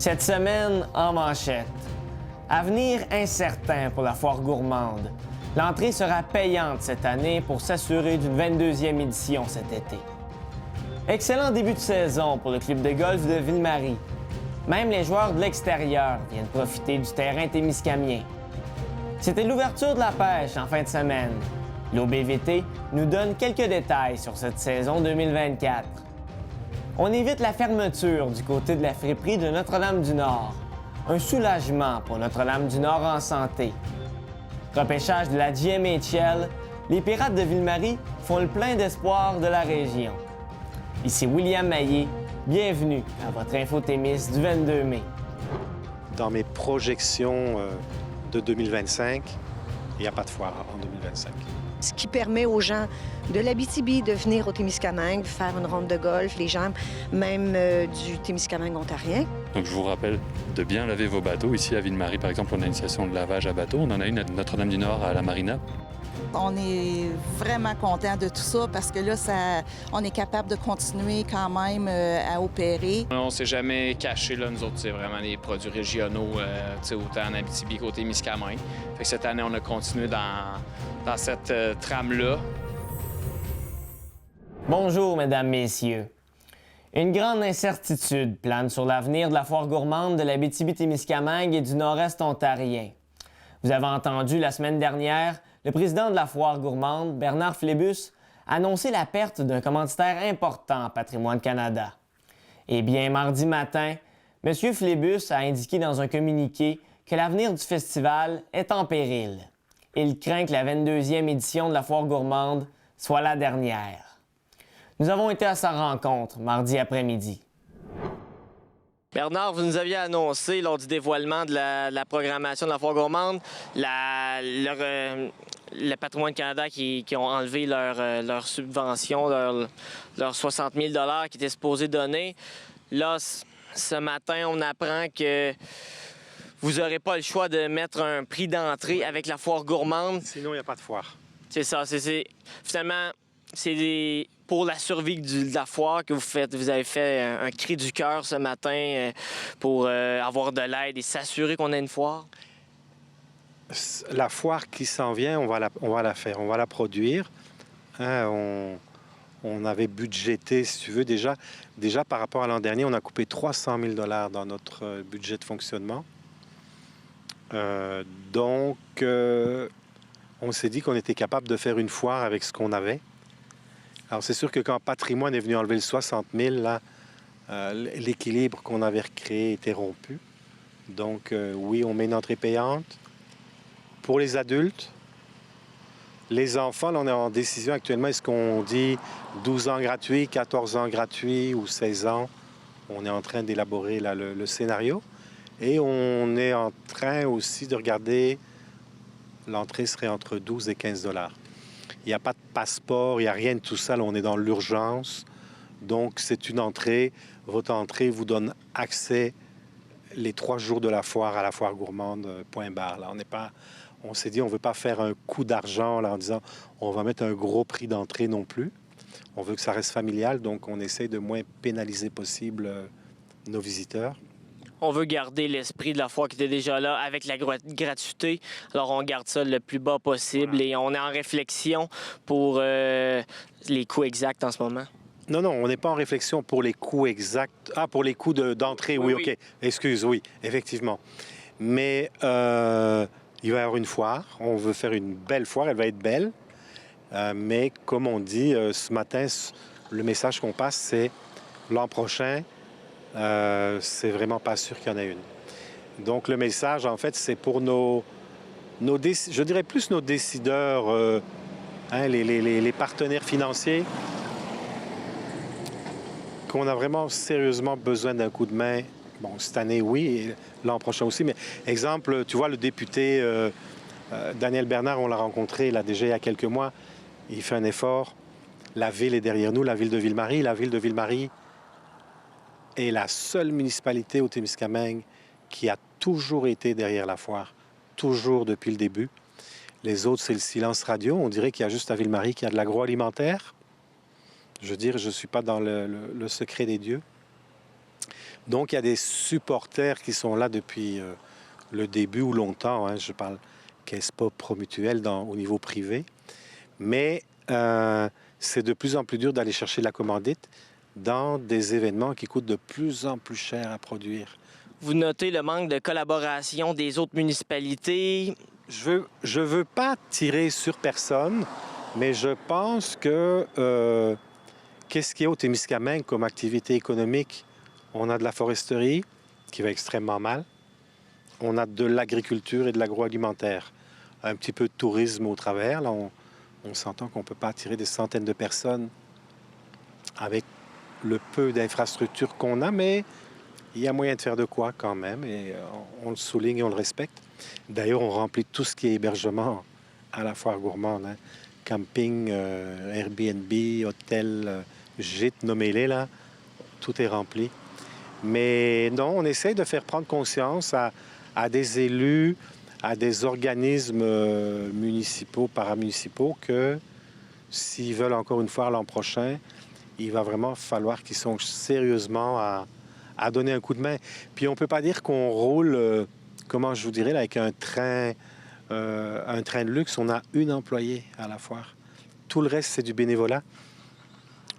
Cette semaine, en manchette. Avenir incertain pour la foire gourmande. L'entrée sera payante cette année pour s'assurer d'une 22e édition cet été. Excellent début de saison pour le club de golf de Ville-Marie. Même les joueurs de l'extérieur viennent profiter du terrain témiscamien. C'était l'ouverture de la pêche en fin de semaine. L'OBVT nous donne quelques détails sur cette saison 2024. On évite la fermeture du côté de la friperie de Notre-Dame-du-Nord. Un soulagement pour Notre-Dame-du-Nord en santé. Repêchage de la GMHL, les Pirates de Ville-Marie font le plein d'espoir de la région. Ici William Maillé, bienvenue à votre Info Témis du 22 mai. Dans mes projections de 2025, il n'y a pas de foire en 2025. Ce qui permet aux gens de l'Abitibi de venir au Témiscamingue, faire une ronde de golf, les gens même du Témiscamingue ontarien. Donc je vous rappelle de bien laver vos bateaux. Ici à Ville-Marie, par exemple, on a une station de lavage à bateau. On en a une à Notre-Dame-du-Nord à la Marina. On est vraiment content de tout ça parce que là, on est capable de continuer quand même à opérer. On ne s'est jamais caché, là, nous autres, c'est vraiment des produits régionaux, autant en Abitibi qu'au Témiscamingue. Fait que cette année, on a continué dans cette trame-là. Bonjour, mesdames, messieurs. Une grande incertitude plane sur l'avenir de la foire gourmande de l'Abitibi-Témiscamingue et du nord-est ontarien. Vous avez entendu la semaine dernière le président de la foire gourmande, Bernard Flébus, annoncer la perte d'un commanditaire important à Patrimoine Canada. Eh bien, mardi matin, M. Flébus a indiqué dans un communiqué que l'avenir du festival est en péril. Il craint que la 22e édition de la foire gourmande soit la dernière. Nous avons été à sa rencontre mardi après-midi. Bernard, vous nous aviez annoncé lors du dévoilement de la programmation de la foire gourmande le Patrimoine Canada qui ont enlevé leur subvention, leur 60 000 $ qui étaient supposés donner. Là, ce matin, on apprend que vous n'aurez pas le choix de mettre un prix d'entrée avec la foire gourmande. Sinon, il n'y a pas de foire. C'est ça. Finalement, c'est pour la survie de la foire que vous avez fait un cri du cœur ce matin pour avoir de l'aide et s'assurer qu'on a une foire. La foire qui s'en vient, on va la faire, on va la produire. Hein, on avait budgété, si tu veux, déjà par rapport à l'an dernier, on a coupé 300 000 $ dans notre budget de fonctionnement. Donc, on s'est dit qu'on était capable de faire une foire avec ce qu'on avait. Alors, c'est sûr que quand Patrimoine est venu enlever le 60 000, là, l'équilibre qu'on avait recréé était rompu. Donc, oui, on met une entrée payante. Pour les adultes, les enfants, là, on est en décision actuellement. Est-ce qu'on dit 12 ans gratuit, 14 ans gratuit ou 16 ans? On est en train d'élaborer là, le scénario. Et on est en train aussi de regarder, l'entrée serait entre 12 et 15 $. Il n'y a pas de passeport, il n'y a rien de tout ça. Là, on est dans l'urgence. Donc, c'est une entrée. Votre entrée vous donne accès les 3 jours de la foire à la foire gourmande, point barre. Là, on s'est dit, on ne veut pas faire un coup d'argent là, en disant on va mettre un gros prix d'entrée non plus. On veut que ça reste familial, donc on essaie de moins pénaliser possible nos visiteurs. On veut garder l'esprit de la foire qui était déjà là avec la gratuité. Alors, on garde ça le plus bas possible et on est en réflexion pour les coûts exacts en ce moment. Non, on n'est pas en réflexion pour les coûts exacts. Ah, pour les coûts d'entrée, oui, OK. Excuse, oui, effectivement. Mais il va y avoir une foire. On veut faire une belle foire. Elle va être belle. Mais comme on dit, ce matin, le message qu'on passe, c'est l'an prochain, c'est vraiment pas sûr qu'il y en ait une. Donc, le message, en fait, c'est pour je dirais plus nos décideurs, les partenaires financiers, qu'on a vraiment sérieusement besoin d'un coup de main. Bon, cette année, oui, et l'an prochain aussi. Mais exemple, tu vois, le député Daniel Bernard, on l'a rencontré là déjà il y a quelques mois. Il fait un effort. La ville est derrière nous, la ville de Ville-Marie. La ville de Ville-Marie est la seule municipalité au Témiscamingue qui a toujours été derrière la foire, toujours depuis le début. Les autres, c'est le silence radio. On dirait qu'il y a juste à Ville-Marie qu'il y a de l'agroalimentaire. Je veux dire, je ne suis pas dans le secret des dieux. Donc, il y a des supporters qui sont là depuis le début ou longtemps. Hein. Je parle Quespa Promutuel au niveau privé. Mais c'est de plus en plus dur d'aller chercher la commandite dans des événements qui coûtent de plus en plus cher à produire. Vous notez le manque de collaboration des autres municipalités. Je veux pas tirer sur personne, mais je pense que qu'est-ce qu'il y a au Témiscamingue comme activité économique? On a de la foresterie qui va extrêmement mal. On a de l'agriculture et de l'agroalimentaire. Un petit peu de tourisme au travers. Là, on s'entend qu'on ne peut pas attirer des centaines de personnes avec le peu d'infrastructures qu'on a, mais il y a moyen de faire de quoi quand même, et on le souligne et on le respecte. D'ailleurs, on remplit tout ce qui est hébergement à la foire gourmande. Hein. Camping, Airbnb, hôtel, gîte, nommez-les, là. Tout est rempli. Mais non, on essaie de faire prendre conscience à des élus, à des organismes municipaux, paramunicipaux, que s'ils veulent encore une foire l'an prochain, il va vraiment falloir qu'ils songent sérieusement à donner un coup de main. Puis on ne peut pas dire qu'on roule, comment je vous dirais, là, avec un train de luxe. On a une employée à la foire. Tout le reste, c'est du bénévolat.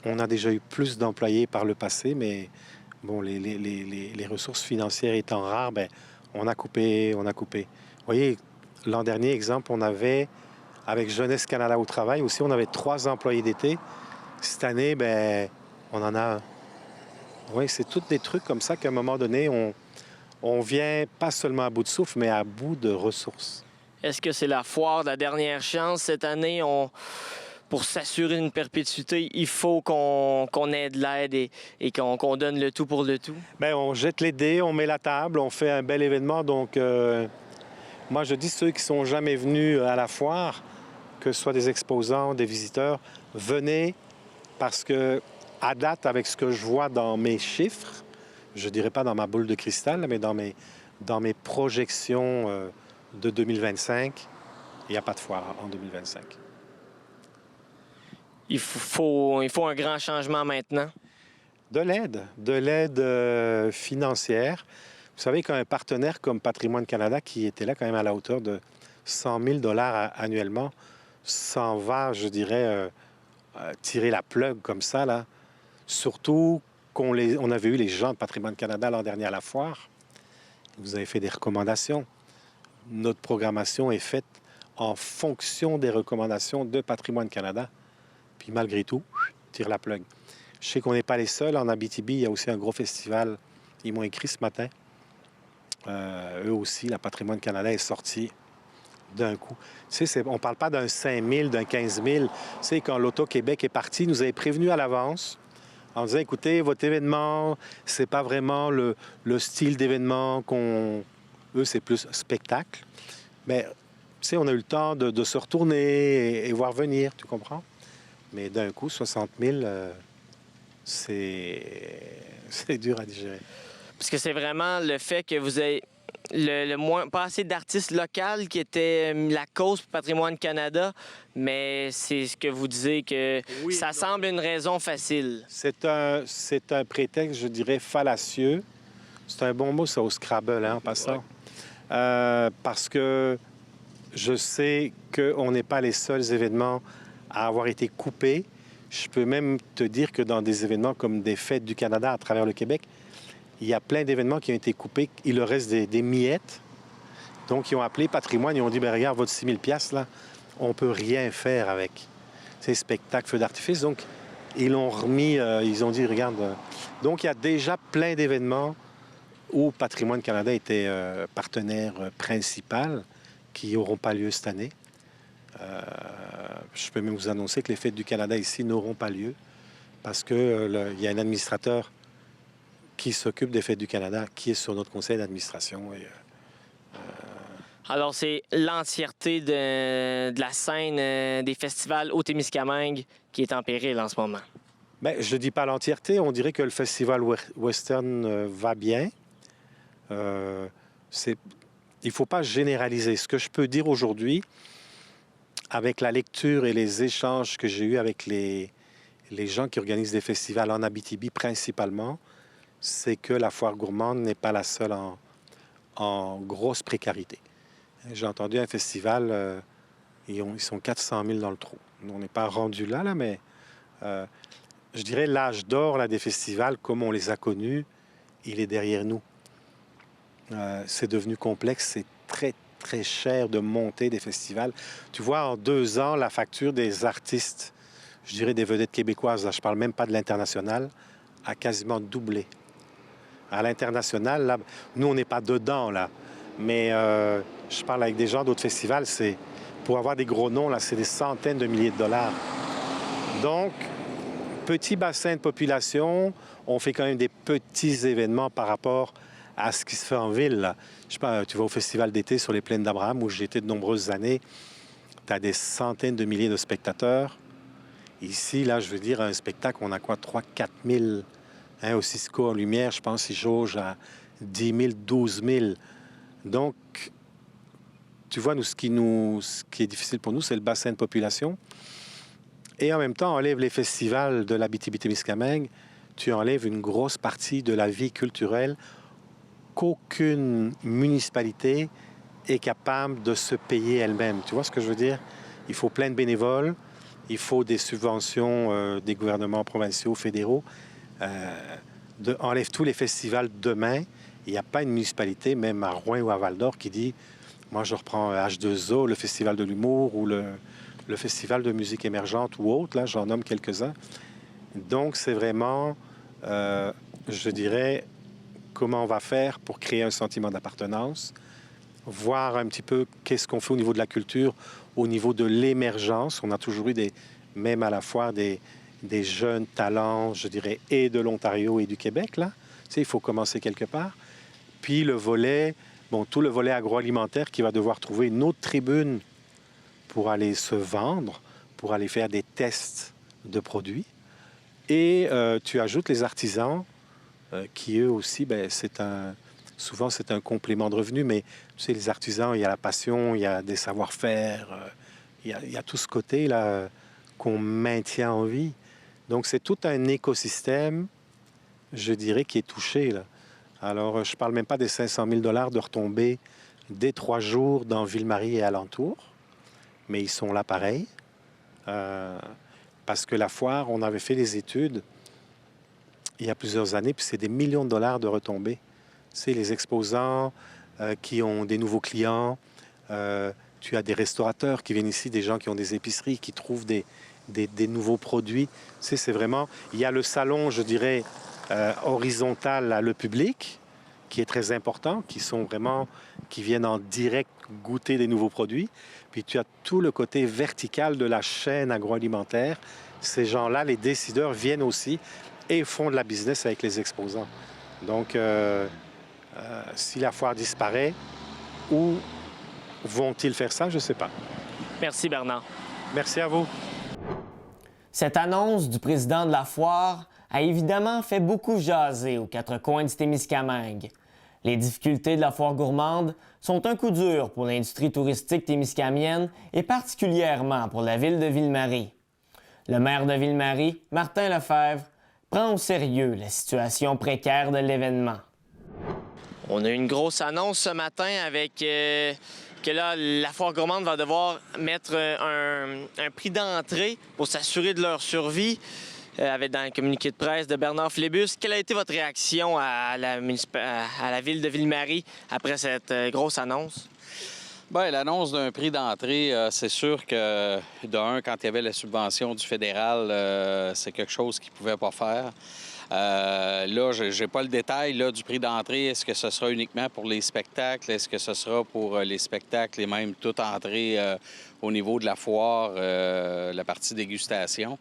On a déjà eu plus d'employés par le passé, mais bon, les ressources financières étant rares, ben, on a coupé. Vous voyez, l'an dernier, exemple, on avait, avec Jeunesse Canada au travail aussi, on avait 3 employés d'été. Cette année, ben, on en a un. Oui, c'est tous des trucs comme ça qu'à un moment donné, on vient pas seulement à bout de souffle, mais à bout de ressources. Est-ce que c'est la foire de la dernière chance cette année? Pour s'assurer une perpétuité, il faut qu'on ait de l'aide et qu'on donne le tout pour le tout? Bien, on jette les dés, on met la table, on fait un bel événement. Donc, moi, je dis ceux qui sont jamais venus à la foire, que ce soit des exposants, des visiteurs, venez parce que à date, avec ce que je vois dans mes chiffres, je dirais pas dans ma boule de cristal, mais dans mes projections de 2025, il n'y a pas de foire en 2025. Il faut un grand changement maintenant. De l'aide financière. Vous savez qu'un partenaire comme Patrimoine Canada, qui était là quand même à la hauteur de 100 000 $ annuellement, s'en va, je dirais, tirer la plug comme ça, là. Surtout on avait eu les gens de Patrimoine Canada l'an dernier à la foire. Vous avez fait des recommandations. Notre programmation est faite en fonction des recommandations de Patrimoine Canada. Puis malgré tout, tire la plug. Je sais qu'on n'est pas les seuls. En Abitibi, il y a aussi un gros festival. Ils m'ont écrit ce matin. Eux aussi, la Patrimoine Canada est sortie d'un coup. Tu sais, on ne parle pas d'un 5 000, d'un 15 000. Tu sais, quand l'Auto-Québec est parti, ils nous avaient prévenus à l'avance en disant, écoutez, votre événement, c'est pas vraiment le style d'événement qu'on... Eux, c'est plus spectacle. Mais, tu sais, on a eu le temps de se retourner et voir venir, tu comprends? Mais d'un coup, 60 000, c'est dur à digérer. Parce que c'est vraiment le fait que vous avez pas assez d'artistes locaux qui étaient la cause pour Patrimoine Canada, mais c'est ce que vous disiez que oui, ça semble une raison facile. C'est un prétexte, je dirais, fallacieux. C'est un bon mot, ça, au Scrabble, hein, en passant. Parce que je sais qu'on n'est pas les seuls événements à avoir été coupés. Je peux même te dire que dans des événements comme des fêtes du Canada à travers le Québec, il y a plein d'événements qui ont été coupés. Il leur reste des miettes. Donc, ils ont appelé Patrimoine, ils ont dit, bien, regarde, votre 6 000 $, là, on ne peut rien faire avec ces spectacles, feux d'artifice. Donc, ils l'ont remis, ils ont dit, regarde. Donc, il y a déjà plein d'événements où Patrimoine Canada était partenaire principal qui n'auront pas lieu cette année. Je peux même vous annoncer que les fêtes du Canada ici n'auront pas lieu parce qu'il y a un administrateur qui s'occupe des fêtes du Canada, qui est sur notre conseil d'administration. Alors, c'est l'entièreté de la scène des festivals au Témiscamingue qui est en péril en ce moment. Bien, je ne dis pas l'entièreté. On dirait que le festival western va bien. Il ne faut pas généraliser. Ce que je peux dire aujourd'hui, avec la lecture et les échanges que j'ai eus avec les gens qui organisent des festivals en Abitibi principalement, c'est que la foire gourmande n'est pas la seule en grosse précarité. J'ai entendu un festival, ils sont 400 000 dans le trou. On n'est pas rendu là, mais je dirais l'âge d'or là, des festivals, comme on les a connus, il est derrière nous. C'est devenu complexe, c'est très, très cher de monter des festivals. Tu vois, en 2 ans, la facture des artistes, je dirais des vedettes québécoises, là, je ne parle même pas de l'international, a quasiment doublé. À l'international, là, nous, on n'est pas dedans, là. Mais je parle avec des gens d'autres festivals, c'est pour avoir des gros noms, là, c'est des centaines de milliers de dollars. Donc, petit bassin de population, on fait quand même des petits événements par rapport à ce qui se fait en ville, là. Je sais pas, tu vas au festival d'été sur les plaines d'Abraham, où j'ai été de nombreuses années, tu as des centaines de milliers de spectateurs. Ici, là, je veux dire, un spectacle, on a quoi, 3-4 000. Hein, au Cisco en lumière, je pense qu'il jauge à 10 000, 12 000. Donc, tu vois, ce qui est difficile pour nous, c'est le bassin de population. Et en même temps, enlève les festivals de l'Abitibi-Témiscamingue, tu enlèves une grosse partie de la vie culturelle qu'aucune municipalité est capable de se payer elle-même. Tu vois ce que je veux dire? Il faut plein de bénévoles, il faut des subventions des gouvernements provinciaux, fédéraux. Enlève tous les festivals demain. Il n'y a pas une municipalité, même à Rouyn ou à Val-d'Or, qui dit « Moi, je reprends H2O, le Festival de l'humour ou le Festival de musique émergente ou autre. » Là, j'en nomme quelques-uns. Donc, c'est vraiment, je dirais, comment on va faire pour créer un sentiment d'appartenance, voir un petit peu qu'est-ce qu'on fait au niveau de la culture, au niveau de l'émergence. On a toujours eu même à la foire des jeunes talents, je dirais, et de l'Ontario et du Québec, là. Tu sais, il faut commencer quelque part. Puis le volet, tout le volet agroalimentaire qui va devoir trouver une autre tribune pour aller se vendre, pour aller faire des tests de produits. Et tu ajoutes les artisans qui, eux aussi, souvent, c'est un complément de revenu, mais tu sais, les artisans, il y a la passion, il y a des savoir-faire, il y a tout ce côté-là qu'on maintient en vie. Donc, c'est tout un écosystème, je dirais, qui est touché, là. Alors, je ne parle même pas des 500 000 $ de retombées dès 3 jours dans Ville-Marie et alentour, mais ils sont là pareil. Parce que la foire, on avait fait des études il y a plusieurs années, puis c'est des millions de dollars de retombées. C'est les exposants qui ont des nouveaux clients. Tu as des restaurateurs qui viennent ici, des gens qui ont des épiceries, qui trouvent des nouveaux produits. Tu sais, c'est vraiment... Il y a le salon, je dirais, horizontal à le public, qui est très important, qui viennent en direct goûter des nouveaux produits. Puis tu as tout le côté vertical de la chaîne agroalimentaire. Ces gens-là, les décideurs, viennent aussi et font de la business avec les exposants. Donc, si la foire disparaît, où vont-ils faire ça? Je ne sais pas. Merci, Bernard. Merci à vous. Cette annonce du président de la foire a évidemment fait beaucoup jaser aux 4 coins du Témiscamingue. Les difficultés de la foire gourmande sont un coup dur pour l'industrie touristique témiscamienne et particulièrement pour la ville de Ville-Marie. Le maire de Ville-Marie, Martin Lefebvre, prend au sérieux la situation précaire de l'événement. On a eu une grosse annonce ce matin avec que là, la foire gourmande va devoir mettre un prix d'entrée pour s'assurer de leur survie. Dans le communiqué de presse de Bernard Flébus. Quelle a été votre réaction à la ville de Ville-Marie après cette grosse annonce? Bien, l'annonce d'un prix d'entrée, c'est sûr que, quand il y avait la subvention du fédéral, c'est quelque chose qu'ils ne pouvaient pas faire. Là, je n'ai pas le détail là, du prix d'entrée. Est-ce que ce sera uniquement pour les spectacles? Est-ce que ce sera pour les spectacles et même toute entrée au niveau de la foire, la partie dégustation?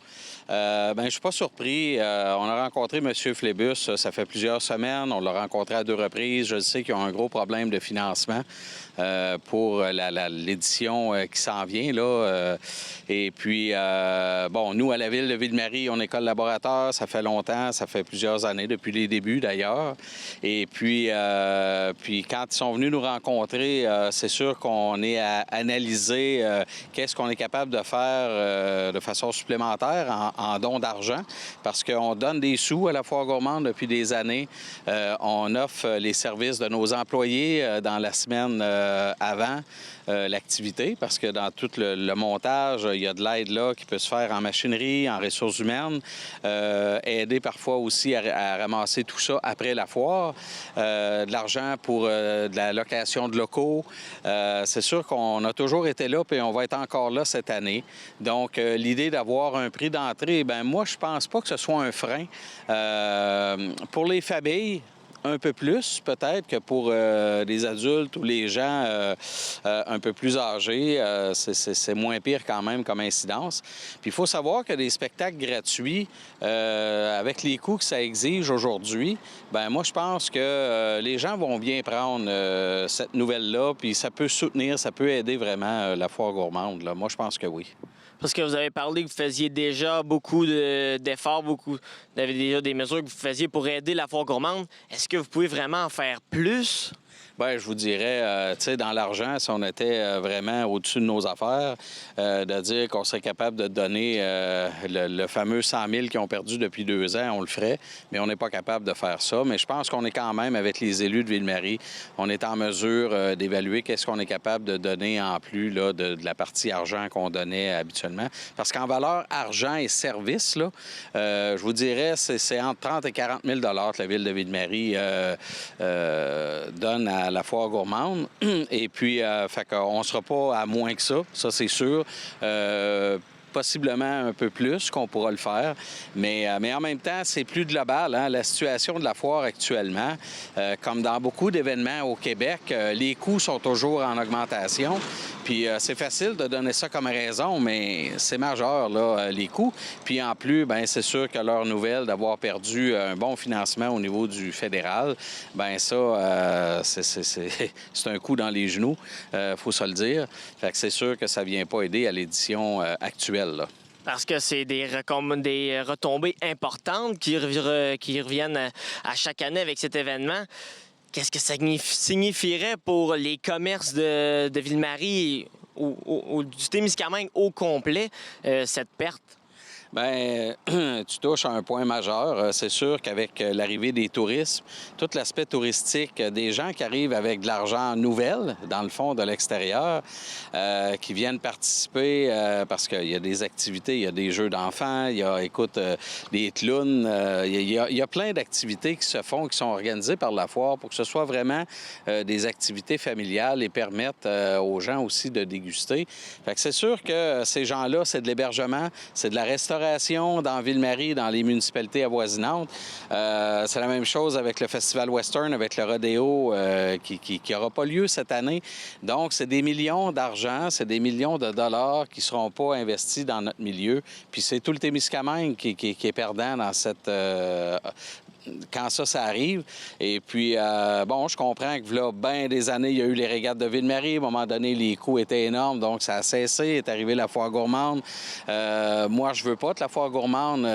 Je ne suis pas surpris. On a rencontré M. Flébus, ça fait plusieurs semaines. On l'a rencontré à 2 reprises. Je sais qu'ils ont un gros problème de financement pour l'édition qui s'en vient, là. Et puis, nous, à la ville de Ville-Marie, on est collaborateurs. Ça fait longtemps, ça fait plusieurs années, depuis les débuts d'ailleurs. Et puis quand ils sont venus nous rencontrer, c'est sûr qu'on est à analyser qu'est-ce qu'on est capable de faire de façon supplémentaire en don d'argent, parce qu'on donne des sous à la Foire gourmande depuis des années. On offre les services de nos employés dans la semaine avant l'activité, parce que dans tout le montage, il y a de l'aide là qui peut se faire en machinerie, en ressources humaines, aider parfois aussi à ramasser tout ça après la foire, de l'argent pour de la location de locaux. C'est sûr qu'on a toujours été là, puis on va être encore là cette année. Donc, l'idée d'avoir un prix d'entrée, bien moi, je pense pas que ce soit un frein. Pour les familles, un peu plus, peut-être, que pour les adultes ou les gens un peu plus âgés. C'est moins pire quand même comme incidence. Puis il faut savoir que des spectacles gratuits, avec les coûts que ça exige aujourd'hui, ben moi, je pense que les gens vont bien prendre cette nouvelle-là, puis ça peut soutenir, ça peut aider vraiment la Foire gourmande, là. Moi, je pense que oui. Parce que vous avez parlé que vous faisiez déjà beaucoup d'efforts, vous avez déjà des mesures que vous faisiez pour aider la Foire gourmande. Est-ce que vous pouvez vraiment en faire plus? Bien, je vous dirais, tu sais, dans l'argent, si on était vraiment au-dessus de nos affaires, de dire qu'on serait capable de donner le fameux 100 000 qu'ils ont perdu depuis 2 ans, on le ferait, mais on n'est pas capable de faire ça. Mais je pense qu'on est quand même, avec les élus de Ville-Marie, on est en mesure d'évaluer qu'est-ce qu'on est capable de donner en plus là, de la partie argent qu'on donnait habituellement. Parce qu'en valeur argent et services, là, je vous dirais, c'est entre 30 et 40 000 $ que la Ville de Ville-Marie donne à la Foire gourmande. Et puis, fait qu'on ne sera pas à moins que ça c'est sûr. Possiblement un peu plus qu'on pourra le faire. Mais en même temps, c'est plus global. Hein? La situation de la foire actuellement, comme dans beaucoup d'événements au Québec, les coûts sont toujours en augmentation. Puis c'est facile de donner ça comme raison, mais c'est majeur, là, les coûts. Puis en plus, bien, c'est sûr que leur nouvelle d'avoir perdu un bon financement au niveau du fédéral, bien ça, c'est un coup dans les genoux, faut se le dire. Fait que c'est sûr que ça vient pas aider à l'édition actuelle. Là. Parce que c'est des retombées importantes qui reviennent à chaque année avec cet événement. Qu'est-ce que ça signifierait pour les commerces de Ville-Marie ou du Témiscamingue au complet, cette perte? Bien, tu touches à un point majeur. C'est sûr qu'avec l'arrivée des touristes, tout l'aspect touristique, des gens qui arrivent avec de l'argent nouvelle, dans le fond, de l'extérieur, qui viennent participer parce qu'il y a des activités, il y a des jeux d'enfants, il y a, écoute, des clowns, il y a plein d'activités qui se font, qui sont organisées par la foire pour que ce soit vraiment des activités familiales et permettent aux gens aussi de déguster. Fait que c'est sûr que ces gens-là, c'est de l'hébergement, c'est de la restauration dans Ville-Marie, dans les municipalités avoisinantes. C'est la même chose avec le Festival Western, avec le rodéo qui n'aura pas lieu cette année. Donc, c'est des millions d'argent, c'est des millions de dollars qui ne seront pas investis dans notre milieu. Puis c'est tout le Témiscamingue qui est perdant dans cette... quand ça arrive. Et puis, bon, je comprends que là, bien des années, il y a eu les régates de Ville-Marie. À un moment donné, les coûts étaient énormes, donc ça a cessé. Est arrivé la Foire gourmande. Moi, je veux pas que la Foire gourmande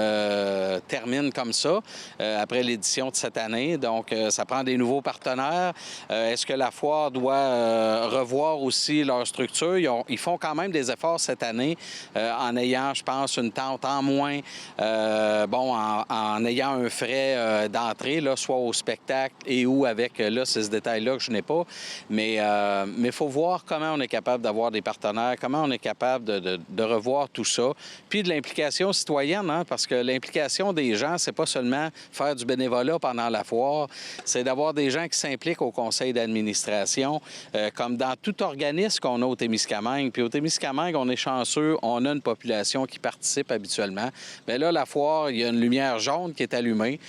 termine comme ça après l'édition de cette année. Donc, ça prend des nouveaux partenaires. Est-ce que la Foire doit revoir aussi leur structure? Ils font quand même des efforts cette année en ayant, je pense, une tente en moins. Bon, en ayant un frais d'entrée, là, soit au spectacle et ou avec, là, c'est ce détail-là que je n'ai pas. Mais il faut voir comment on est capable d'avoir des partenaires, comment on est capable de revoir tout ça. Puis de l'implication citoyenne, hein, parce que l'implication des gens, c'est pas seulement faire du bénévolat pendant la foire, c'est d'avoir des gens qui s'impliquent au conseil d'administration, comme dans tout organisme qu'on a au Témiscamingue. Puis au Témiscamingue, on est chanceux, on a une population qui participe habituellement. Mais là, la foire, il y a une lumière jaune qui est allumée.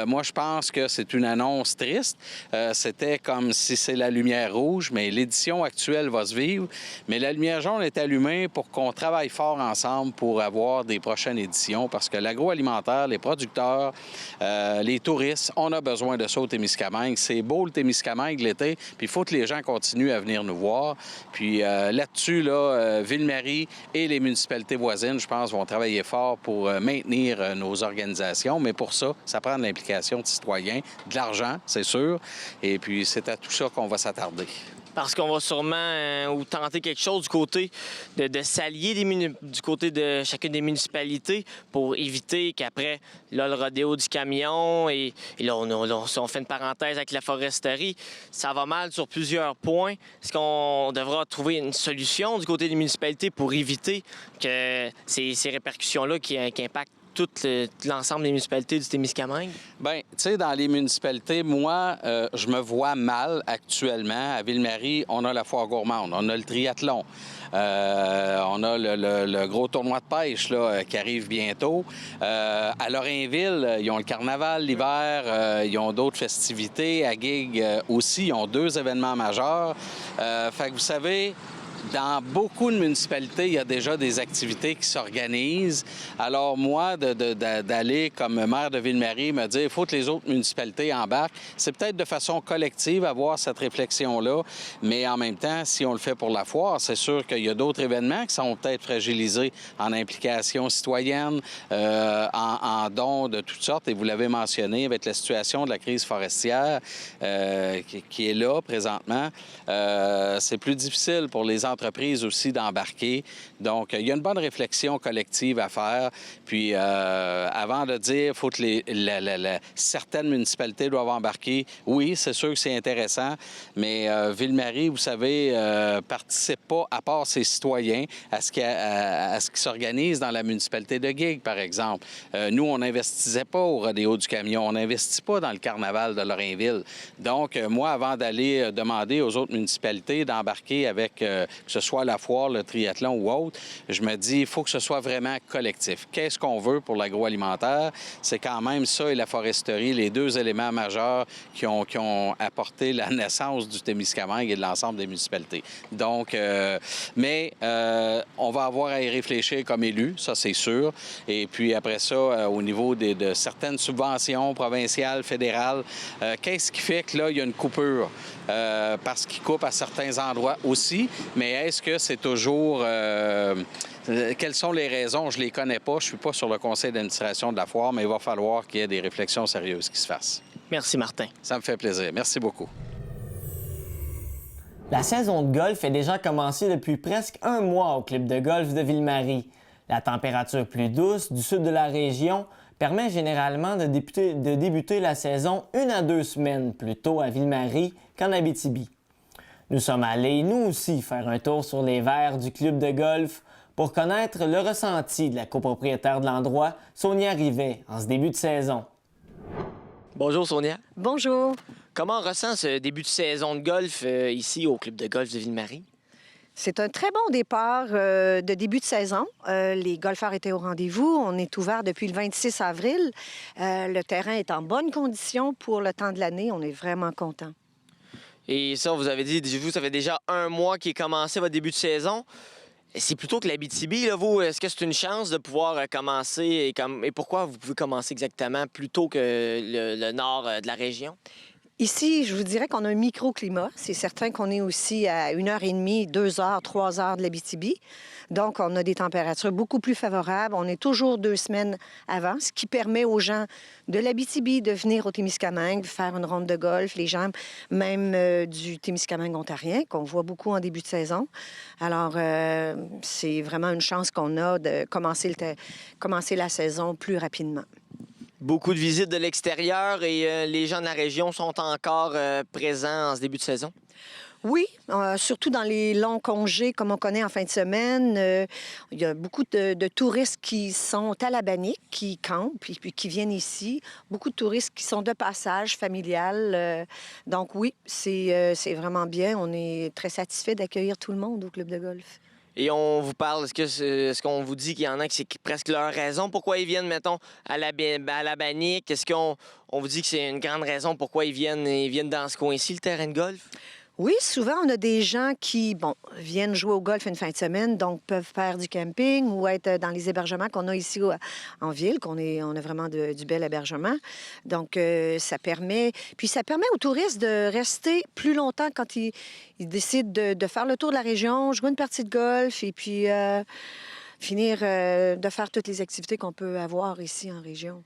Moi, je pense que c'est une annonce triste. C'était comme si c'est la lumière rouge, mais l'édition actuelle va se vivre. Mais la lumière jaune est allumée pour qu'on travaille fort ensemble pour avoir des prochaines éditions, parce que l'agroalimentaire, les producteurs, les touristes, on a besoin de ça au Témiscamingue. C'est beau le Témiscamingue l'été, puis il faut que les gens continuent à venir nous voir. Puis là-dessus, là, Ville-Marie et les municipalités voisines, je pense, vont travailler fort pour maintenir nos organisations. Mais pour ça, ça prend de l'implication de citoyens, de l'argent, c'est sûr. Et puis, c'est à tout ça qu'on va s'attarder. parce qu'on va sûrement ou tenter quelque chose du côté de s'allier du côté de chacune des municipalités pour éviter qu'après, là, le rodéo du camion et là, on fait une parenthèse avec la foresterie, ça va mal sur plusieurs points. Est-ce qu'on devra trouver une solution du côté des municipalités pour éviter que ces répercussions-là qui impactent tout l'ensemble des municipalités du Témiscamingue? Bien, tu sais, dans les municipalités, moi, je me vois mal actuellement. À Ville-Marie, on a la foire gourmande, on a le triathlon, on a le gros tournoi de pêche là, qui arrive bientôt. À Lorrainville, ils ont le carnaval l'hiver, ils ont d'autres festivités. À Guigues aussi, ils ont 2 événements majeurs. Fait que vous savez, dans beaucoup de municipalités, il y a déjà des activités qui s'organisent. Alors moi, d'aller comme maire de Ville-Marie, me dire il faut que les autres municipalités embarquent, c'est peut-être de façon collective avoir cette réflexion-là, mais en même temps, si on le fait pour la foire, c'est sûr qu'il y a d'autres événements qui sont peut-être fragilisés en implication citoyenne, en dons de toutes sortes, et vous l'avez mentionné avec la situation de la crise forestière qui est là présentement. C'est plus difficile pour les entreprises aussi d'embarquer. Donc, il y a une bonne réflexion collective à faire. Puis, avant de dire faut que certaines municipalités doivent embarquer, oui, c'est sûr que c'est intéressant, mais Ville-Marie, vous savez, participe pas, à part ses citoyens, à ce qui s'organise dans la municipalité de Guigues, par exemple. Nous, on n'investissait pas au rodéo du camion, on n'investit pas dans le carnaval de Lorrainville. Donc, moi, avant d'aller demander aux autres municipalités d'embarquer avec que ce soit la foire, le triathlon ou autre, je me dis, il faut que ce soit vraiment collectif. Qu'est-ce qu'on veut pour l'agroalimentaire? C'est quand même ça et la foresterie, les 2 éléments majeurs qui ont apporté la naissance du Témiscamingue et de l'ensemble des municipalités. Donc, on va avoir à y réfléchir comme élus, ça c'est sûr. Et puis après ça, au niveau de certaines subventions provinciales, fédérales, qu'est-ce qui fait que là, il y a une coupure? Parce qu'ils coupent à certains endroits aussi, mais est-ce que c'est toujours... quelles sont les raisons? Je ne les connais pas. Je ne suis pas sur le conseil d'administration de la foire, mais il va falloir qu'il y ait des réflexions sérieuses qui se fassent. Merci, Martin. Ça me fait plaisir. Merci beaucoup. La saison de golf est déjà commencée depuis presque 1 mois au club de golf de Ville-Marie. La température plus douce du sud de la région permet généralement de débuter la saison 1 à 2 semaines plus tôt à Ville-Marie qu'en Abitibi. Nous sommes allés, nous aussi, faire un tour sur les verres du club de golf pour connaître le ressenti de la copropriétaire de l'endroit, Sonia Rivet, en ce début de saison. Bonjour Sonia. Bonjour. Comment on ressent ce début de saison de golf ici au club de golf de Ville-Marie? C'est un très bon départ de début de saison. Les golfeurs étaient au rendez-vous. On est ouvert depuis le 26 avril. Le terrain est en bonne condition pour le temps de l'année. On est vraiment contents. Et ça, vous avez dit, vous, ça fait déjà 1 mois qui est commencé votre début de saison. C'est plutôt que l'Abitibi, là, vous, est-ce que c'est une chance de pouvoir commencer et pourquoi vous pouvez commencer exactement plus tôt que le nord de la région? Ici, je vous dirais qu'on a un microclimat. C'est certain qu'on est aussi à 1h30, 2h, 3h de l'Abitibi. Donc, on a des températures beaucoup plus favorables. On est toujours 2 semaines avant, ce qui permet aux gens de l'Abitibi de venir au Témiscamingue, faire une ronde de golf, les gens même du Témiscamingue ontarien, qu'on voit beaucoup en début de saison. Alors, c'est vraiment une chance qu'on a de commencer la saison plus rapidement. Beaucoup de visites de l'extérieur et les gens de la région sont encore présents en ce début de saison? Oui, surtout dans les longs congés, comme on connaît en fin de semaine. Il y a beaucoup de touristes qui sont à la Bannique, qui campent et puis qui viennent ici. Beaucoup de touristes qui sont de passage familial. Donc oui, c'est vraiment bien. On est très satisfait d'accueillir tout le monde au club de golf. Et on vous parle, est-ce qu'on vous dit qu'il y en a que c'est presque leur raison pourquoi ils viennent, mettons, à la Bannique? Est-ce qu'on vous dit que c'est une grande raison pourquoi ils viennent dans ce coin-ci, le terrain de golf? Oui, souvent, on a des gens qui, viennent jouer au golf une fin de semaine, donc peuvent faire du camping ou être dans les hébergements qu'on a ici en ville, on a vraiment du bel hébergement. Donc, ça permet aux touristes de rester plus longtemps quand ils décident de faire le tour de la région, jouer une partie de golf et puis finir de faire toutes les activités qu'on peut avoir ici en région.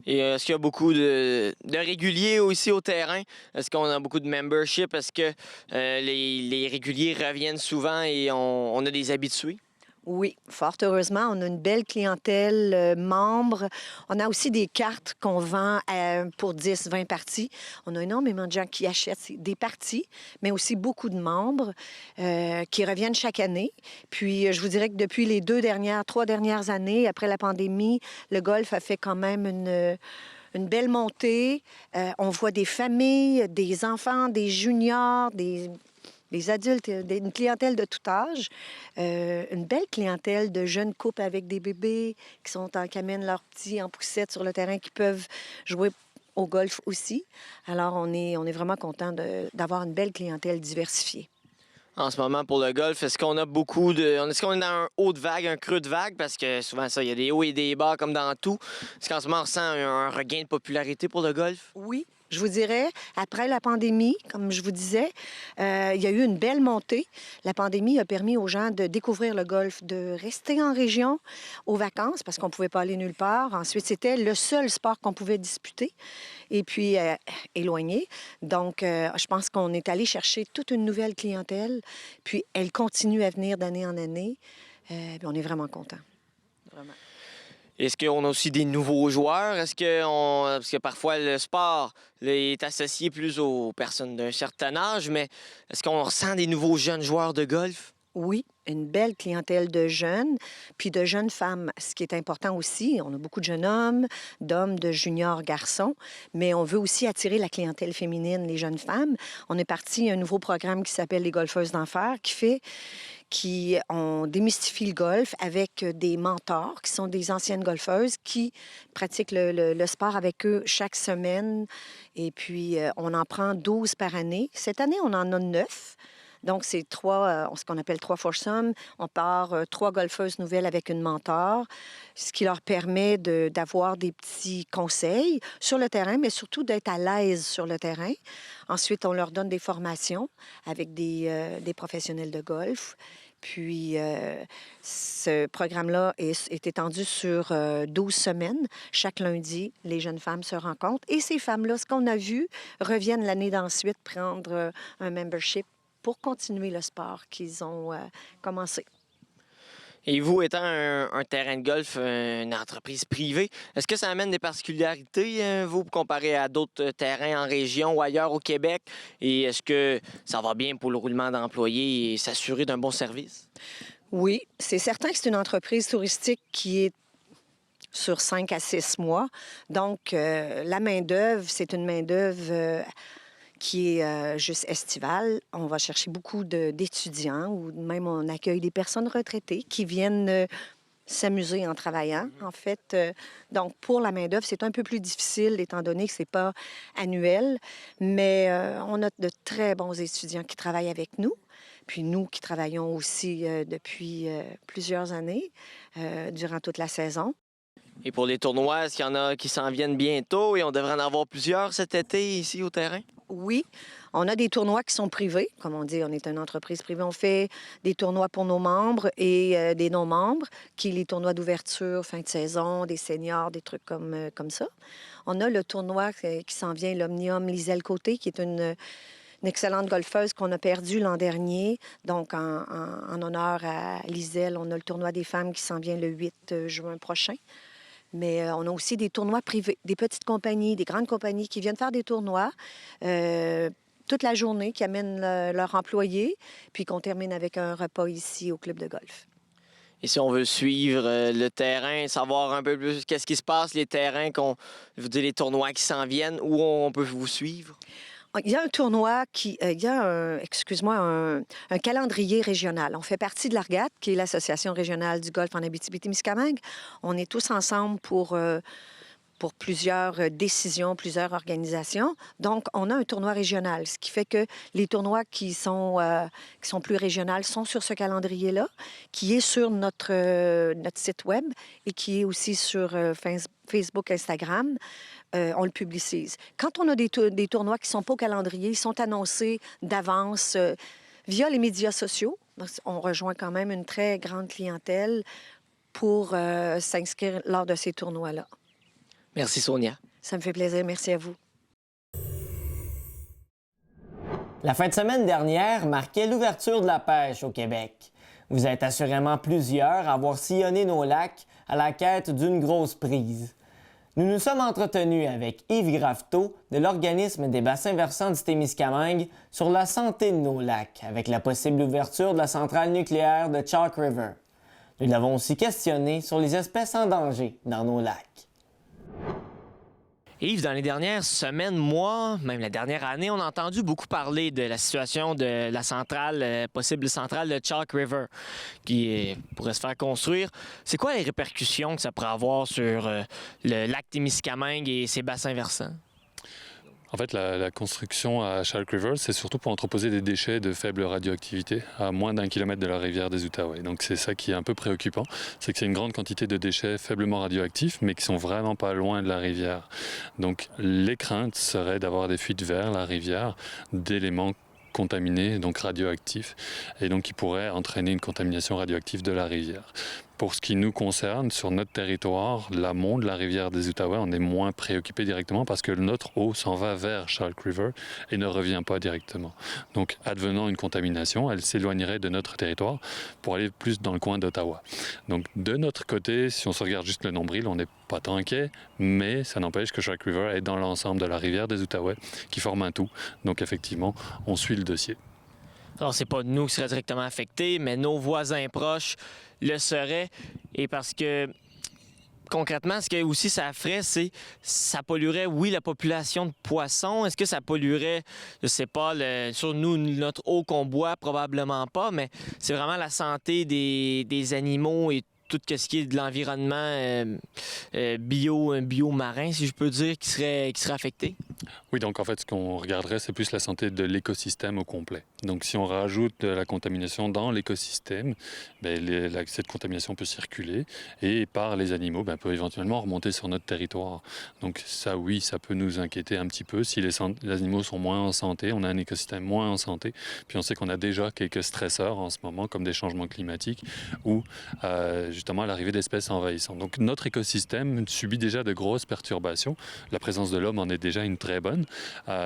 Et est-ce qu'il y a beaucoup de réguliers aussi au terrain? Est-ce qu'on a beaucoup de membership? Est-ce que les réguliers reviennent souvent et on a des habitués? Oui, fort heureusement, on a une belle clientèle membre. On a aussi des cartes qu'on vend pour 10, 20 parties. On a énormément de gens qui achètent des parties, mais aussi beaucoup de membres qui reviennent chaque année. Puis, je vous dirais que depuis les 3 dernières années, après la pandémie, le golf a fait quand même une belle montée. On voit des familles, des enfants, des juniors, des adultes, une clientèle de tout âge, une belle clientèle de jeunes couples avec des bébés qui amènent leurs petits en poussette sur le terrain, qui peuvent jouer au golf aussi. Alors, on est vraiment content d'avoir une belle clientèle diversifiée. En ce moment, pour le golf, est-ce qu'on a beaucoup de... Est-ce qu'on est dans un haut de vague, un creux de vague? Parce que souvent, ça, il y a des hauts et des bas comme dans tout. Est-ce qu'en ce moment, on ressent un regain de popularité pour le golf? Oui. Je vous dirais, après la pandémie, comme je vous disais, il y a eu une belle montée. La pandémie a permis aux gens de découvrir le golf, de rester en région aux vacances parce qu'on ne pouvait pas aller nulle part. Ensuite, c'était le seul sport qu'on pouvait disputer et puis éloigné. Donc, je pense qu'on est allé chercher toute une nouvelle clientèle. Puis, elle continue à venir d'année en année. Puis on est vraiment contents. Vraiment. Est-ce qu'on a aussi des nouveaux joueurs? Parce que parfois, le sport est associé plus aux personnes d'un certain âge, mais est-ce qu'on ressent des nouveaux jeunes joueurs de golf? Oui, une belle clientèle de jeunes, puis de jeunes femmes. Ce qui est important aussi, on a beaucoup de jeunes hommes, d'hommes, de juniors garçons, mais on veut aussi attirer la clientèle féminine, les jeunes femmes. On est parti un nouveau programme qui s'appelle les Golfeuses d'enfer, on démystifie le golf avec des mentors qui sont des anciennes golfeuses qui pratiquent le sport avec eux chaque semaine. Et puis, on en prend 12 par année. Cette année, on en a 9. Donc, c'est ce qu'on appelle 3 foursomes. On part 3 golfeuses nouvelles avec une mentor, ce qui leur permet d'avoir des petits conseils sur le terrain, mais surtout d'être à l'aise sur le terrain. Ensuite, on leur donne des formations avec des professionnels de golf. Puis, ce programme-là est étendu sur 12 semaines. Chaque lundi, les jeunes femmes se rencontrent. Et ces femmes-là, ce qu'on a vu, reviennent l'année d'ensuite prendre un membership pour continuer le sport qu'ils ont commencé. Et vous, étant un terrain de golf, une entreprise privée, est-ce que ça amène des particularités, vous, comparé à d'autres terrains en région ou ailleurs au Québec? Et est-ce que ça va bien pour le roulement d'employés et s'assurer d'un bon service? Oui, c'est certain que c'est une entreprise touristique qui est sur 5 à 6 mois. Donc, la main-d'œuvre, c'est une main-d'œuvre qui est juste estivale. On va chercher beaucoup d'étudiants ou même on accueille des personnes retraitées qui viennent s'amuser en travaillant, en fait. Donc, pour la main-d'œuvre, c'est un peu plus difficile étant donné que c'est pas annuel, mais on a de très bons étudiants qui travaillent avec nous. Puis nous qui travaillons aussi depuis plusieurs années, durant toute la saison. Et pour les tournois, est-ce qu'il y en a qui s'en viennent bientôt et on devrait en avoir plusieurs cet été ici au terrain? Oui, on a des tournois qui sont privés. Comme on dit, on est une entreprise privée. On fait des tournois pour nos membres et des non-membres, qui sont les tournois d'ouverture, fin de saison, des seniors, des trucs comme ça. On a le tournoi qui s'en vient, l'Omnium Liselle Côté, qui est une excellente golfeuse qu'on a perdue l'an dernier. Donc, en honneur à Liselle, on a le tournoi des femmes qui s'en vient le 8 juin prochain. Mais on a aussi des tournois privés, des petites compagnies, des grandes compagnies qui viennent faire des tournois toute la journée, qui amènent leurs employés, puis qu'on termine avec un repas ici au club de golf. Et si on veut suivre le terrain, savoir un peu plus qu'est-ce qui se passe, les terrains, les tournois qui s'en viennent, où on peut vous suivre? Il y a un tournoi il y a un calendrier régional. On fait partie de l'ARGAT, qui est l'Association régionale du golf en Abitibi-Témiscamingue. On est tous ensemble pour plusieurs décisions, plusieurs organisations. Donc, on a un tournoi régional, ce qui fait que les tournois qui sont plus régionaux sont sur ce calendrier-là, qui est sur notre site web et qui est aussi sur Facebook, Instagram. On le publicise. Quand on a des tournois qui ne sont pas au calendrier, ils sont annoncés d'avance via les médias sociaux. Donc, on rejoint quand même une très grande clientèle pour s'inscrire lors de ces tournois-là. Merci, Sonia. Ça me fait plaisir. Merci à vous. La fin de semaine dernière marquait l'ouverture de la pêche au Québec. Vous êtes assurément plusieurs à avoir sillonné nos lacs à la quête d'une grosse prise. Nous nous sommes entretenus avec Yves Graveteau de l'Organisme des bassins versants du Témiscamingue sur la santé de nos lacs avec la possible ouverture de la centrale nucléaire de Chalk River. Nous l'avons aussi questionné sur les espèces en danger dans nos lacs. Yves, dans les dernières semaines, mois, même la dernière année, on a entendu beaucoup parler de la situation de la centrale, possible centrale de Chalk River, qui pourrait se faire construire. C'est quoi les répercussions que ça pourrait avoir sur le lac Témiscamingue et ses bassins versants? En fait, la construction à Chalk River, c'est surtout pour entreposer des déchets de faible radioactivité à moins d'1 kilomètre de la rivière des Outaouais. Donc c'est ça qui est un peu préoccupant, c'est que c'est une grande quantité de déchets faiblement radioactifs, mais qui sont vraiment pas loin de la rivière. Donc les craintes seraient d'avoir des fuites vers la rivière d'éléments contaminés, donc radioactifs, et donc qui pourraient entraîner une contamination radioactive de la rivière. Pour ce qui nous concerne, sur notre territoire, l'amont de la rivière des Outaouais, on est moins préoccupé directement parce que notre eau s'en va vers Chalk River et ne revient pas directement. Donc, advenant une contamination, elle s'éloignerait de notre territoire pour aller plus dans le coin d'Ottawa. Donc, de notre côté, si on se regarde juste le nombril, on n'est pas tant inquiet, mais ça n'empêche que Chalk River est dans l'ensemble de la rivière des Outaouais qui forme un tout. Donc, effectivement, on suit le dossier. Alors, c'est pas nous qui seraient directement affectés, mais nos voisins proches le seraient. Et parce que, concrètement, ce que aussi ça ferait, c'est ça polluerait, oui, la population de poissons. Est-ce que ça polluerait, je sais pas, sur nous, notre eau qu'on boit? Probablement pas, mais c'est vraiment la santé des animaux et tout ce qui est de l'environnement bio-marin, si je peux dire, qui serait affecté? Oui, donc en fait, ce qu'on regarderait, c'est plus la santé de l'écosystème au complet. Donc si on rajoute de la contamination dans l'écosystème, cette contamination peut circuler et par les animaux, peut éventuellement remonter sur notre territoire. Donc ça, oui, ça peut nous inquiéter un petit peu. Si les animaux sont moins en santé, on a un écosystème moins en santé. Puis on sait qu'on a déjà quelques stresseurs en ce moment, comme des changements climatiques ou justement l'arrivée d'espèces envahissantes. Donc notre écosystème subit déjà de grosses perturbations. La présence de l'homme en est déjà une très bonne.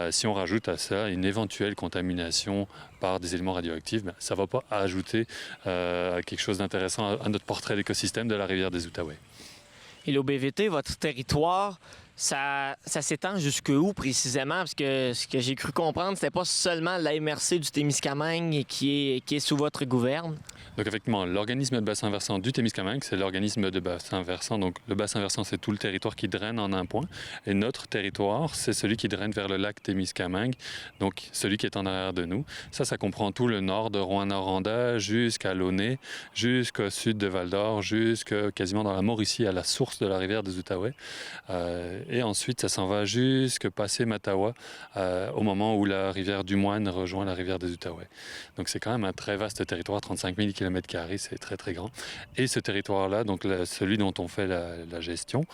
Si on rajoute à ça une éventuelle contamination par des éléments radioactifs, ça ne va pas ajouter quelque chose d'intéressant à notre portrait d'écosystème de la rivière des Outaouais. Et l'OBVT, votre territoire, ça s'étend jusqu'où précisément? Parce que ce que j'ai cru comprendre, c'était pas seulement la MRC du Témiscamingue qui est sous votre gouverne. Donc effectivement, l'organisme de bassin versant du Témiscamingue, c'est l'organisme de bassin versant. Donc le bassin versant, c'est tout le territoire qui draine en un point. Et notre territoire, c'est celui qui draine vers le lac Témiscamingue, donc celui qui est en arrière de nous. Ça comprend tout le nord de Rouyn-Noranda jusqu'à Launay, jusqu'au sud de Val-d'Or, jusqu'à quasiment dans la Mauricie, à la source de la rivière des Outaouais. Et ensuite, ça s'en va jusqu'à passer Matawa, au moment où la rivière du Moine rejoint la rivière des Outaouais. Donc c'est quand même un très vaste territoire, 35 000 km², c'est très très grand. Et ce territoire-là, donc celui dont on fait la gestion,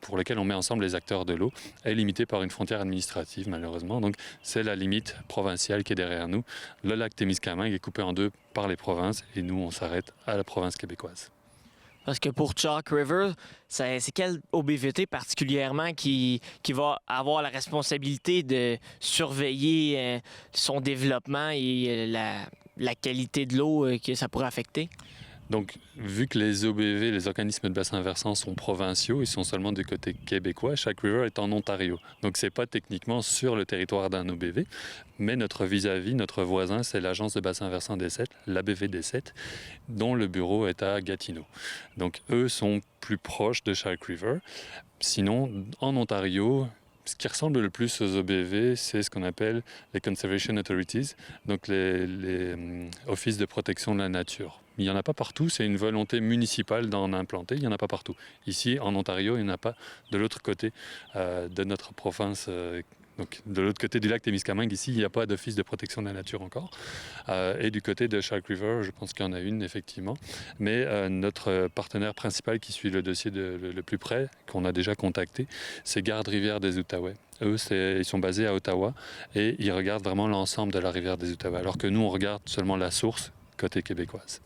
pour lequel on met ensemble les acteurs de l'eau, est limité par une frontière administrative malheureusement. Donc c'est la limite provinciale qui est derrière nous. Le lac Témiscamingue est coupé en deux par les provinces et nous on s'arrête à la province québécoise. Parce que pour Chalk River, c'est quel OBVT particulièrement qui va avoir la responsabilité de surveiller son développement et la qualité de l'eau que ça pourrait affecter? Donc, vu que les OBV, les organismes de bassin versant, sont provinciaux, ils sont seulement du côté québécois, Chalk River est en Ontario. Donc, c'est pas techniquement sur le territoire d'un OBV, mais notre vis-à-vis, notre voisin, c'est l'Agence de bassin versant des Sept, l'ABV des Sept, dont le bureau est à Gatineau. Donc, eux sont plus proches de Chalk River. Sinon, en Ontario, ce qui ressemble le plus aux OBV, c'est ce qu'on appelle les Conservation Authorities, donc les offices de protection de la nature. Il n'y en a pas partout, c'est une volonté municipale d'en implanter, il n'y en a pas partout. Ici, en Ontario, il n'y en a pas de l'autre côté de notre province. Donc, de l'autre côté du lac Témiscamingue, ici, il n'y a pas d'office de protection de la nature encore. Et du côté de Chalk River, je pense qu'il y en a une, effectivement. Mais notre partenaire principal qui suit le dossier le plus près, qu'on a déjà contacté, c'est Garde-Rivière des Outaouais. Eux, ils sont basés à Ottawa et ils regardent vraiment l'ensemble de la rivière des Outaouais, alors que nous, on regarde seulement la source côté québécoise.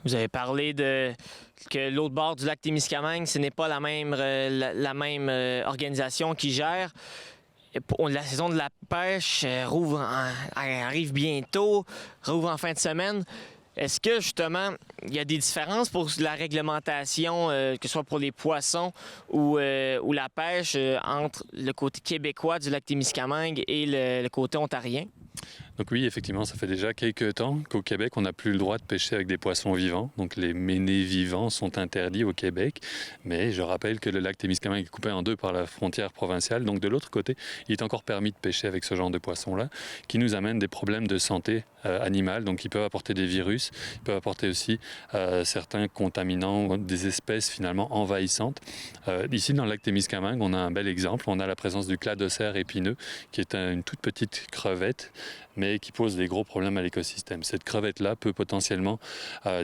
Vous avez parlé que l'autre bord du lac Témiscamingue, ce n'est pas la même organisation qui gère. La saison de la pêche arrive bientôt, rouvre en fin de semaine. Est-ce que, justement, il y a des différences pour la réglementation, que ce soit pour les poissons ou la pêche, entre le côté québécois du lac Témiscamingue et le côté ontarien? Donc oui, effectivement, ça fait déjà quelques temps qu'au Québec, on n'a plus le droit de pêcher avec des poissons vivants. Donc les ménés vivants sont interdits au Québec. Mais je rappelle que le lac Témiscamingue est coupé en deux par la frontière provinciale. Donc de l'autre côté, il est encore permis de pêcher avec ce genre de poissons-là, qui nous amènent des problèmes de santé animale. Donc ils peuvent apporter des virus, ils peuvent apporter aussi certains contaminants, des espèces finalement envahissantes. Ici, dans le lac Témiscamingue, on a un bel exemple. On a la présence du cladocère épineux, qui est une toute petite crevette, mais qui pose des gros problèmes à l'écosystème. Cette crevette-là peut potentiellement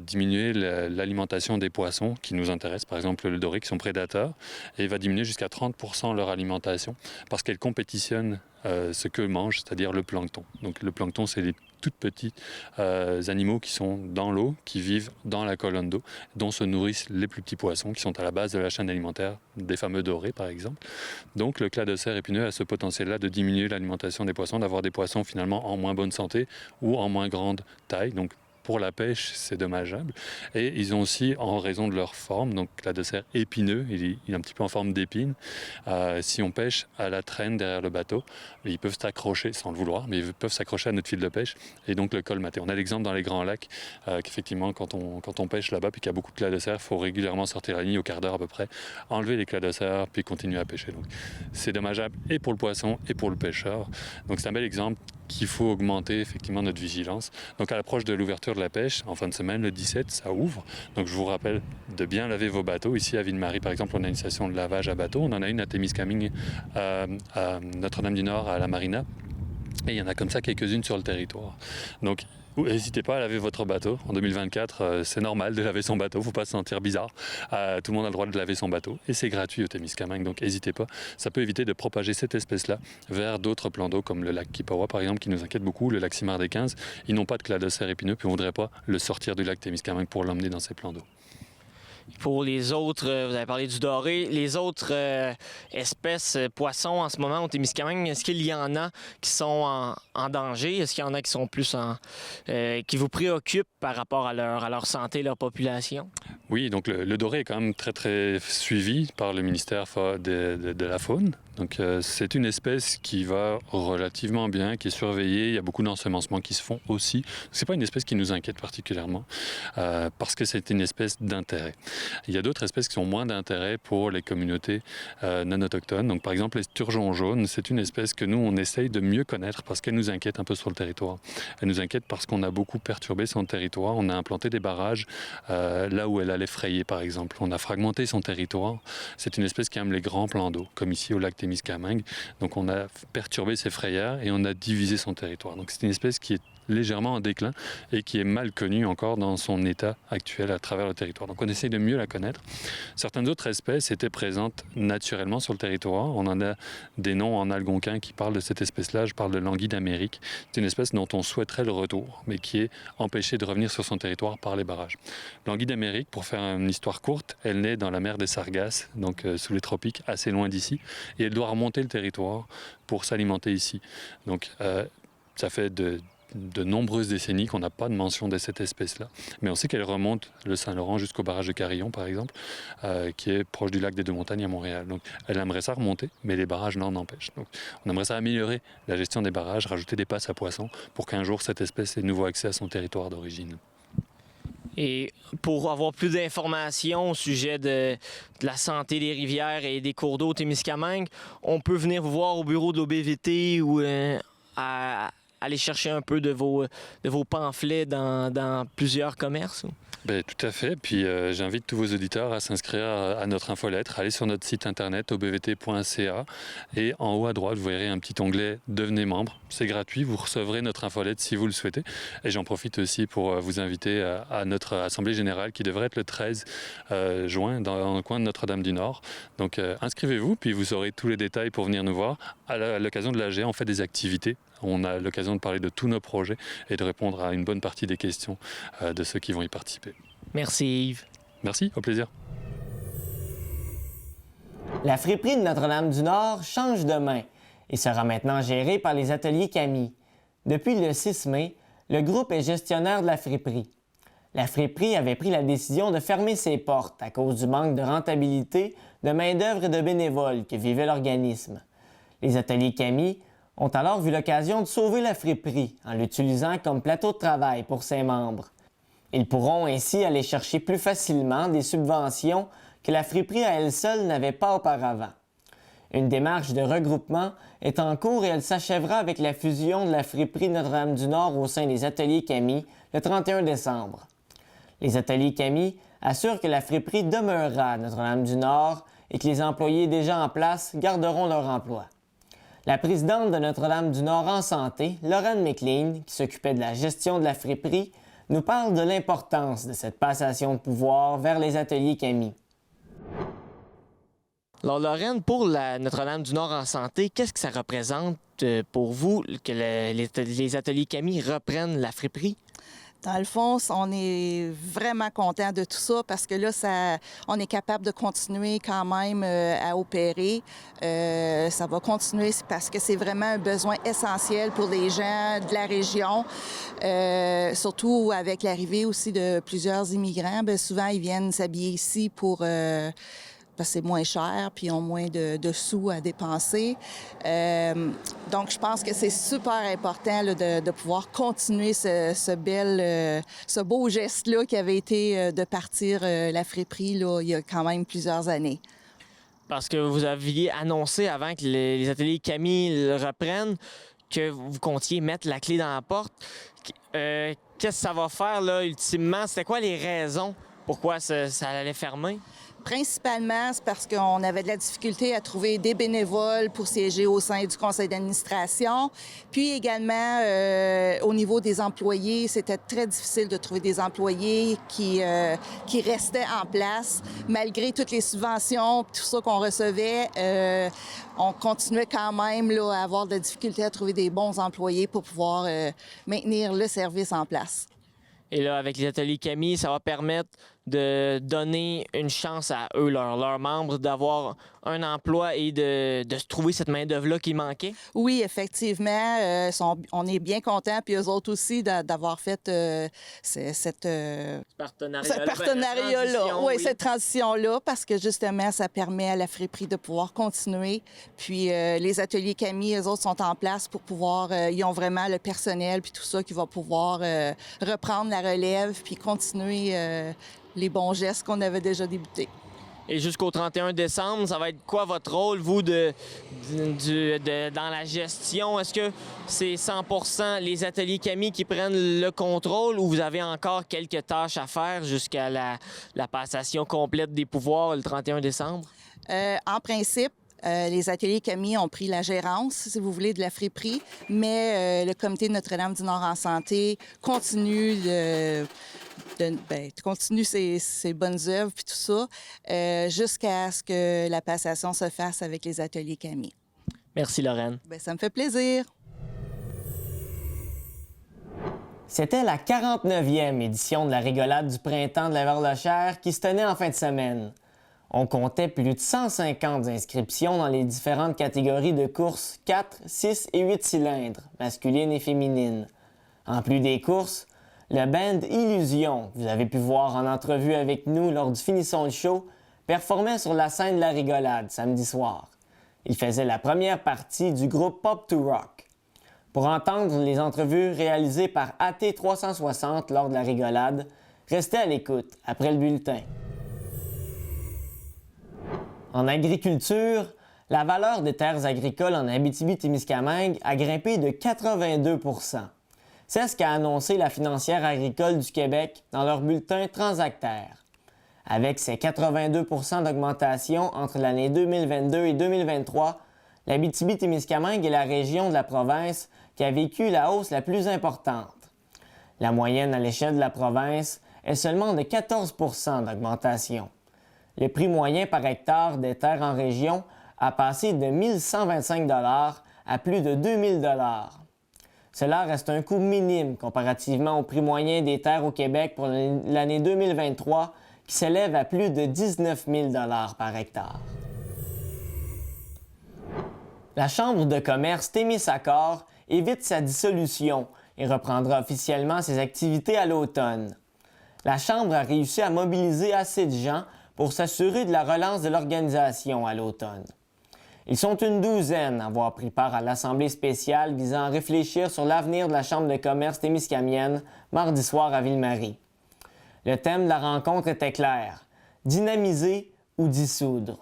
diminuer l'alimentation des poissons qui nous intéressent, par exemple le doré, qui sont prédateurs, et va diminuer jusqu'à 30% leur alimentation parce qu'elle compétitionne ce que mange, c'est-à-dire le plancton. Donc le plancton, c'est les toutes petits animaux qui sont dans l'eau, qui vivent dans la colonne d'eau, dont se nourrissent les plus petits poissons qui sont à la base de la chaîne alimentaire, des fameux dorés par exemple. Donc le cladocère épineux a ce potentiel-là de diminuer l'alimentation des poissons, d'avoir des poissons finalement en moins bonne santé ou en moins grande taille. Donc pour la pêche, c'est dommageable. Et ils ont aussi, en raison de leur forme, donc cladocère épineux, il est un petit peu en forme d'épine. Si on pêche à la traîne derrière le bateau, ils peuvent s'accrocher, sans le vouloir, mais ils peuvent s'accrocher à notre fil de pêche et donc le colmater. On a l'exemple dans les grands lacs qu'effectivement, quand on pêche là-bas puis qu'il y a beaucoup de cladocères, il faut régulièrement sortir la ligne au quart d'heure à peu près, enlever les cladocères puis continuer à pêcher. Donc c'est dommageable et pour le poisson et pour le pêcheur. Donc c'est un bel exemple qu'il faut augmenter effectivement notre vigilance. Donc à l'approche de l'ouverture de la pêche, en fin de semaine, le 17, ça ouvre. Donc je vous rappelle de bien laver vos bateaux. Ici à Ville-Marie, par exemple, on a une station de lavage à bateau. On en a une à Témiscamingue, à Notre-Dame-du-Nord, à la Marina. Et il y en a comme ça quelques-unes sur le territoire. Donc n'hésitez pas à laver votre bateau. En 2024, c'est normal de laver son bateau. Il ne faut pas se sentir bizarre. Tout le monde a le droit de laver son bateau. Et c'est gratuit au Témiscamingue, donc n'hésitez pas. Ça peut éviter de propager cette espèce-là vers d'autres plans d'eau, comme le lac Kipawa, par exemple, qui nous inquiète beaucoup, le lac Simard des 15. Ils n'ont pas de cladocère épineux, puis on ne voudrait pas le sortir du lac Témiscamingue pour l'emmener dans ces plans d'eau. Pour les autres, vous avez parlé du doré, les autres espèces poissons en ce moment au Témiscamingue, est-ce qu'il y en a qui sont en danger? Est-ce qu'il y en a qui sont plus qui vous préoccupent par rapport à leur santé, leur population? Oui, donc le doré est quand même très très suivi par le ministère de la Faune. Donc c'est une espèce qui va relativement bien, qui est surveillée. Il y a beaucoup d'ensemencements qui se font aussi. C'est pas une espèce qui nous inquiète particulièrement parce que c'est une espèce d'intérêt. Il y a d'autres espèces qui sont moins d'intérêt pour les communautés non autochtones. Donc par exemple les sturgeons jaunes, c'est une espèce que nous on essaye de mieux connaître parce qu'elle nous inquiète un peu sur le territoire. Elle nous inquiète parce qu'on a beaucoup perturbé son territoire. On a implanté des barrages là où elle allait frayer par exemple. On a fragmenté son territoire. C'est une espèce qui aime les grands plans d'eau, comme ici au lac Témiscamingue. Donc on a perturbé ses frayères et on a divisé son territoire. Donc c'est une espèce qui est légèrement en déclin et qui est mal connue encore dans son état actuel à travers le territoire. Donc on essaye de mieux la connaître. Certaines autres espèces étaient présentes naturellement sur le territoire. On en a des noms en algonquin qui parlent de cette espèce-là. Je parle de l'anguille d'Amérique. C'est une espèce dont on souhaiterait le retour, mais qui est empêchée de revenir sur son territoire par les barrages. L'anguille d'Amérique, pour faire une histoire courte, elle naît dans la mer des Sargasses, donc sous les tropiques, assez loin d'ici, et elle doit remonter le territoire pour s'alimenter ici. Donc ça fait de nombreuses décennies qu'on n'a pas de mention de cette espèce-là. Mais on sait qu'elle remonte le Saint-Laurent jusqu'au barrage de Carillon, par exemple, qui est proche du lac des Deux-Montagnes à Montréal. Donc elle aimerait ça remonter, mais les barrages l'en empêchent. Donc on aimerait ça améliorer la gestion des barrages, rajouter des passes à poissons pour qu'un jour cette espèce ait nouveau accès à son territoire d'origine. Et pour avoir plus d'informations au sujet de la santé des rivières et des cours d'eau au Témiscamingue, on peut venir vous voir au bureau de l'OBVT ou aller chercher un peu de vos pamphlets dans plusieurs commerces? Bien, tout à fait. Puis j'invite tous vos auditeurs à s'inscrire à notre infolettre. Allez sur notre site internet obvt.ca et en haut à droite, vous verrez un petit onglet « Devenez membre ». C'est gratuit, vous recevrez notre infolette si vous le souhaitez. Et j'en profite aussi pour vous inviter à notre assemblée générale qui devrait être le 13 juin dans le coin de Notre-Dame-du-Nord. Donc inscrivez-vous, puis vous aurez tous les détails pour venir nous voir. À l'occasion de l'AG, on fait des activités. On a l'occasion de parler de tous nos projets et de répondre à une bonne partie des questions de ceux qui vont y participer. Merci Yves. Merci, au plaisir. La friperie de Notre-Dame-du-Nord change de main et sera maintenant gérée par les ateliers Camille. Depuis le 6 mai, le groupe est gestionnaire de la friperie. La friperie avait pris la décision de fermer ses portes à cause du manque de rentabilité, de main-d'œuvre et de bénévoles que vivait l'organisme. Les ateliers Camille ont alors vu l'occasion de sauver la friperie en l'utilisant comme plateau de travail pour ses membres. Ils pourront ainsi aller chercher plus facilement des subventions que la friperie à elle seule n'avait pas auparavant. Une démarche de regroupement est en cours et elle s'achèvera avec la fusion de la friperie Notre-Dame-du-Nord au sein des ateliers Camille le 31 décembre. Les ateliers Camille assurent que la friperie demeurera à Notre-Dame-du-Nord et que les employés déjà en place garderont leur emploi. La présidente de Notre-Dame-du-Nord en santé, Lorraine McLean, qui s'occupait de la gestion de la friperie, nous parle de l'importance de cette passation de pouvoir vers les ateliers Camille. Alors Lorraine, pour la Notre-Dame-du-Nord en santé, qu'est-ce que ça représente pour vous que les ateliers Camille reprennent la friperie? Dans le fond, on est vraiment content de tout ça parce que là, on est capable de continuer quand même à opérer. Ça va continuer parce que c'est vraiment un besoin essentiel pour les gens de la région. Surtout avec l'arrivée aussi de plusieurs immigrants. Bien, souvent, ils viennent s'habiller ici pour... parce que c'est moins cher, puis ils ont moins de sous à dépenser. Donc, je pense que c'est super important là, de pouvoir continuer ce beau geste-là qui avait été de partir la friperie là, il y a quand même plusieurs années. Parce que vous aviez annoncé avant que les ateliers Camille le reprennent que vous comptiez mettre la clé dans la porte. Qu'est-ce que ça va faire, là, ultimement? C'était quoi les raisons pourquoi ça allait fermer? Principalement, c'est parce qu'on avait de la difficulté à trouver des bénévoles pour siéger au sein du conseil d'administration. Puis également, au niveau des employés, c'était très difficile de trouver des employés qui restaient en place. Malgré toutes les subventions, tout ça qu'on recevait, on continuait quand même là, à avoir de la difficulté à trouver des bons employés pour pouvoir maintenir le service en place. Et là, avec les ateliers Camille, ça va permettre de donner une chance à eux, leurs membres, d'avoir un emploi et de se trouver cette main-d'œuvre-là qui manquait? Oui, effectivement. On est bien contents, puis eux autres aussi, d'avoir fait ce partenariat-là. Oui, cette transition-là, parce que justement, ça permet à la friperie de pouvoir continuer. Puis les ateliers Camille, eux autres, sont en place pour pouvoir... ils ont vraiment le personnel, puis tout ça, qui va pouvoir reprendre la relève, puis continuer les bons gestes qu'on avait déjà débutés. Et jusqu'au 31 décembre, ça va être quoi votre rôle, vous, dans la gestion? Est-ce que c'est 100% les ateliers Camille qui prennent le contrôle ou vous avez encore quelques tâches à faire jusqu'à la passation complète des pouvoirs le 31 décembre? En principe, les ateliers Camille ont pris la gérance, si vous voulez, de la friperie, mais le comité de Notre-Dame-du-Nord en santé continue continue ses bonnes œuvres puis tout ça, jusqu'à ce que la passation se fasse avec les ateliers Camille. Merci, Lorraine. Bien, ça me fait plaisir. C'était la 49e édition de la rigolade du printemps de la Verlochère qui se tenait en fin de semaine. On comptait plus de 150 inscriptions dans les différentes catégories de courses 4, 6 et 8 cylindres, masculines et féminines. En plus des courses, le band Illusion, que vous avez pu voir en entrevue avec nous lors du Finissons le show, performait sur la scène de la rigolade samedi soir. Il faisait la première partie du groupe Pop to Rock. Pour entendre les entrevues réalisées par AT360 lors de la rigolade, restez à l'écoute après le bulletin. En agriculture, la valeur des terres agricoles en Abitibi-Témiscamingue a grimpé de 82 %. C'est ce qu'a annoncé la financière agricole du Québec dans leur bulletin Transactaire. Avec ses 82 % d'augmentation entre l'année 2022 et 2023, l'Abitibi-Témiscamingue est la région de la province qui a vécu la hausse la plus importante. La moyenne à l'échelle de la province est seulement de 14 % d'augmentation. Le prix moyen par hectare des terres en région a passé de 1 125 $ à plus de 2 000 $. Cela reste un coût minime comparativement au prix moyen des terres au Québec pour l'année 2023 qui s'élève à plus de 19 000 $ par hectare. La Chambre de commerce Témiscakor évite sa dissolution et reprendra officiellement ses activités à l'automne. La Chambre a réussi à mobiliser assez de gens pour s'assurer de la relance de l'organisation à l'automne. Ils sont une douzaine à avoir pris part à l'Assemblée spéciale visant à réfléchir sur l'avenir de la Chambre de commerce témiscamienne mardi soir à Ville-Marie. Le thème de la rencontre était clair, dynamiser ou dissoudre.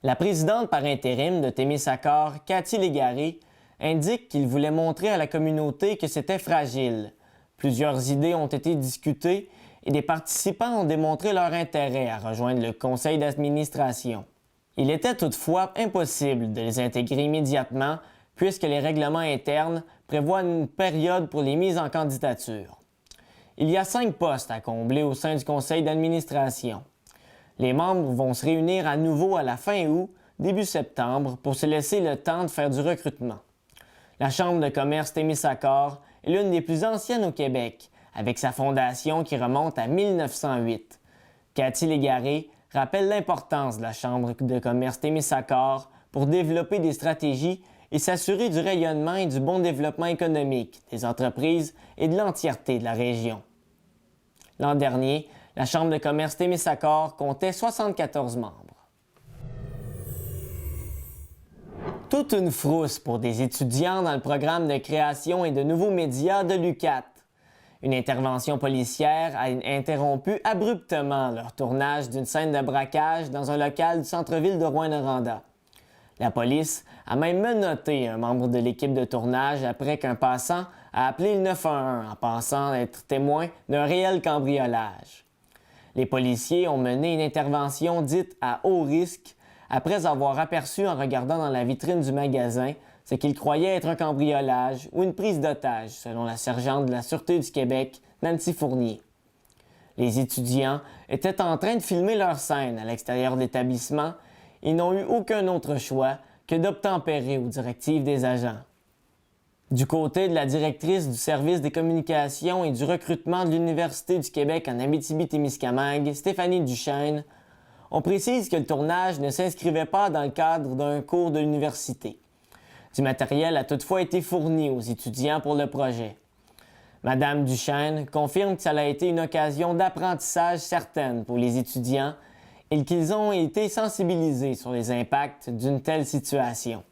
La présidente par intérim de Témiscakor, Cathy Légaré, indique qu'il voulait montrer à la communauté que c'était fragile. Plusieurs idées ont été discutées et des participants ont démontré leur intérêt à rejoindre le conseil d'administration. Il était toutefois impossible de les intégrer immédiatement puisque les règlements internes prévoient une période pour les mises en candidature. Il y a 5 postes à combler au sein du conseil d'administration. Les membres vont se réunir à nouveau à la fin août, début septembre, pour se laisser le temps de faire du recrutement. La Chambre de commerce Témiscakor est l'une des plus anciennes au Québec, avec sa fondation qui remonte à 1908. Cathy Légaré rappelle l'importance de la Chambre de commerce Témiscakor pour développer des stratégies et s'assurer du rayonnement et du bon développement économique des entreprises et de l'entièreté de la région. L'an dernier, la Chambre de commerce Témiscakor comptait 74 membres. Toute une frousse pour des étudiants dans le programme de création et de nouveaux médias de l'UQAT. Une intervention policière a interrompu abruptement leur tournage d'une scène de braquage dans un local du centre-ville de Rouyn-Noranda. La police a même menotté un membre de l'équipe de tournage après qu'un passant a appelé le 911 en pensant être témoin d'un réel cambriolage. Les policiers ont mené une intervention dite à haut risque après avoir aperçu en regardant dans la vitrine du magasin ce qu'ils croyaient être un cambriolage ou une prise d'otage, selon la sergente de la Sûreté du Québec, Nancy Fournier. Les étudiants étaient en train de filmer leur scène à l'extérieur de l'établissement et n'ont eu aucun autre choix que d'obtempérer aux directives des agents. Du côté de la directrice du service des communications et du recrutement de l'Université du Québec en Abitibi-Témiscamingue, Stéphanie Duchesne, on précise que le tournage ne s'inscrivait pas dans le cadre d'un cours de l'université. Du matériel a toutefois été fourni aux étudiants pour le projet. Madame Duchesne confirme que ça a été une occasion d'apprentissage certaine pour les étudiants et qu'ils ont été sensibilisés sur les impacts d'une telle situation.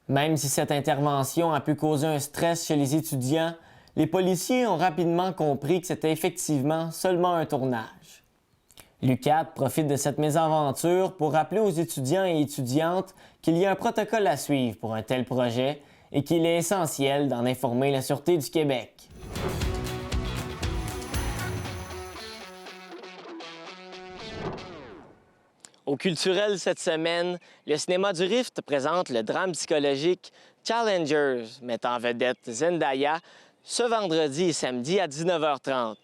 Même si cette intervention a pu causer un stress chez les étudiants, les policiers ont rapidement compris que c'était effectivement seulement un tournage. L'UQAT profite de cette mésaventure pour rappeler aux étudiants et étudiantes qu'il y a un protocole à suivre pour un tel projet et qu'il est essentiel d'en informer la Sûreté du Québec. Au culturel cette semaine, le cinéma du Rift présente le drame psychologique Challengers, mettant en vedette Zendaya, ce vendredi et samedi à 19h30.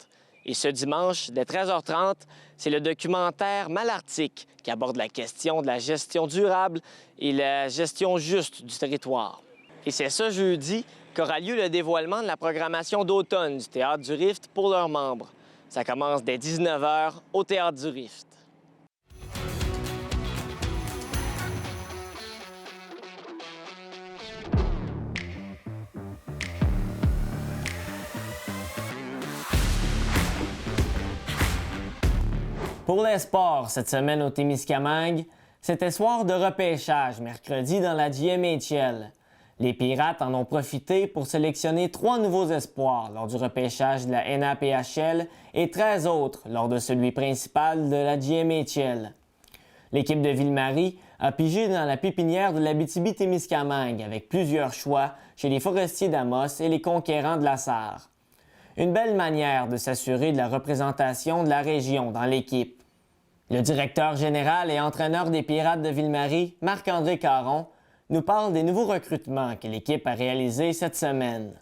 Et ce dimanche, dès 13h30, c'est le documentaire Malartic qui aborde la question de la gestion durable et la gestion juste du territoire. Et c'est ce jeudi qu'aura lieu le dévoilement de la programmation d'automne du Théâtre du Rift pour leurs membres. Ça commence dès 19h au Théâtre du Rift. Pour les sports, cette semaine au Témiscamingue, c'était soir de repêchage mercredi dans la GMHL. Les Pirates en ont profité pour sélectionner 3 nouveaux espoirs lors du repêchage de la NAPHL et 13 autres lors de celui principal de la GMHL. L'équipe de Ville-Marie a pigé dans la pépinière de l'Abitibi-Témiscamingue avec plusieurs choix chez les Forestiers d'Amos et les Conquérants de la Sarre. Une belle manière de s'assurer de la représentation de la région dans l'équipe. Le directeur général et entraîneur des Pirates de Ville-Marie, Marc-André Caron, nous parle des nouveaux recrutements que l'équipe a réalisés cette semaine.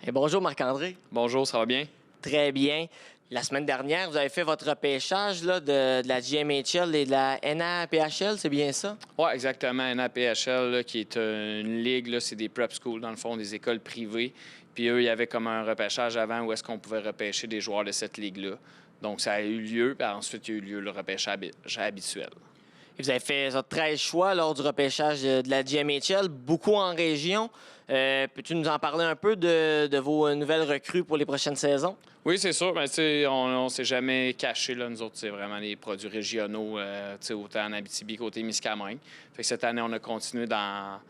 Et bonjour Marc-André. Bonjour, ça va bien? très bien. La semaine dernière, vous avez fait votre repêchage là, de la GMHL et de la NAPHL, c'est bien ça? Oui, exactement. NAPHL, là, qui est une ligue, là, c'est des prep schools, dans le fond, des écoles privées. Puis eux, il y avait comme un repêchage avant où est-ce qu'on pouvait repêcher des joueurs de cette ligue-là. Donc, ça a eu lieu, puis ensuite, il y a eu lieu le repêchage habituel. Et vous avez fait 13 choix lors du repêchage de la GMHL, beaucoup en région. Peux-tu nous en parler un peu de vos nouvelles recrues pour les prochaines saisons? Oui, c'est sûr. Mais on ne s'est jamais caché, là, nous autres. C'est vraiment des produits régionaux, autant en Abitibi qu'au Témiscamingue. Fait que cette année, on a continué dans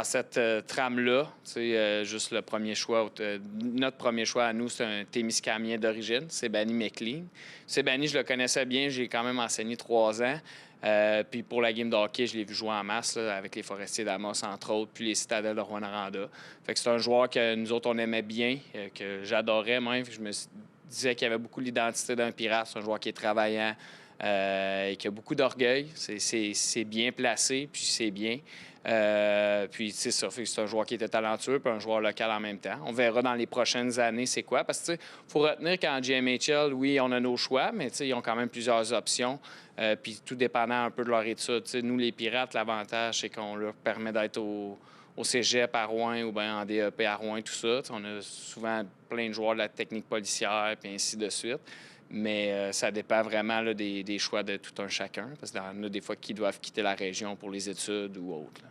cette trame-là. Juste le premier choix, notre premier choix à nous, c'est un Témiscamien d'origine, Sébani McLean. Sébani, je le connaissais bien. J'ai quand même enseigné 3 ans. Puis pour la game de hockey, je l'ai vu jouer en masse là, avec les Forestiers d'Amos, entre autres, puis les Citadelles de Rouyn-Noranda. Fait que c'est un joueur que nous autres, on aimait bien, que j'adorais même. Je me disais qu'il avait beaucoup l'identité d'un pirate. C'est un joueur qui est travaillant et qui a beaucoup d'orgueil. C'est bien placé, puis c'est bien. Puis c'est ça, c'est un joueur qui était talentueux puis un joueur local en même temps. On verra dans les prochaines années c'est quoi. Parce que faut retenir qu'en GMHL, oui, on a nos choix, mais ils ont quand même plusieurs options. Puis tout dépendant un peu de leur étude. Nous, les Pirates, l'avantage, c'est qu'on leur permet d'être au cégep à Rouen ou bien en DEP à Rouen, tout ça. On a souvent plein de joueurs de la technique policière puis ainsi de suite. Mais ça dépend vraiment là, des choix de tout un chacun. Parce qu'il y en a des fois qui doivent quitter la région pour les études ou autre. Là.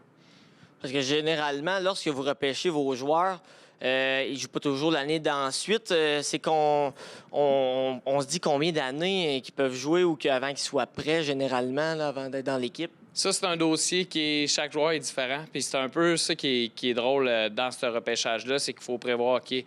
Parce que généralement, lorsque vous repêchez vos joueurs, ils ne jouent pas toujours l'année d'ensuite. C'est qu'on se dit combien d'années qu'ils peuvent jouer ou avant qu'ils soient prêts, généralement, là, avant d'être dans l'équipe. Ça, c'est un dossier chaque joueur est différent. Puis c'est un peu ça qui est drôle dans ce repêchage-là, c'est qu'il faut prévoir, OK,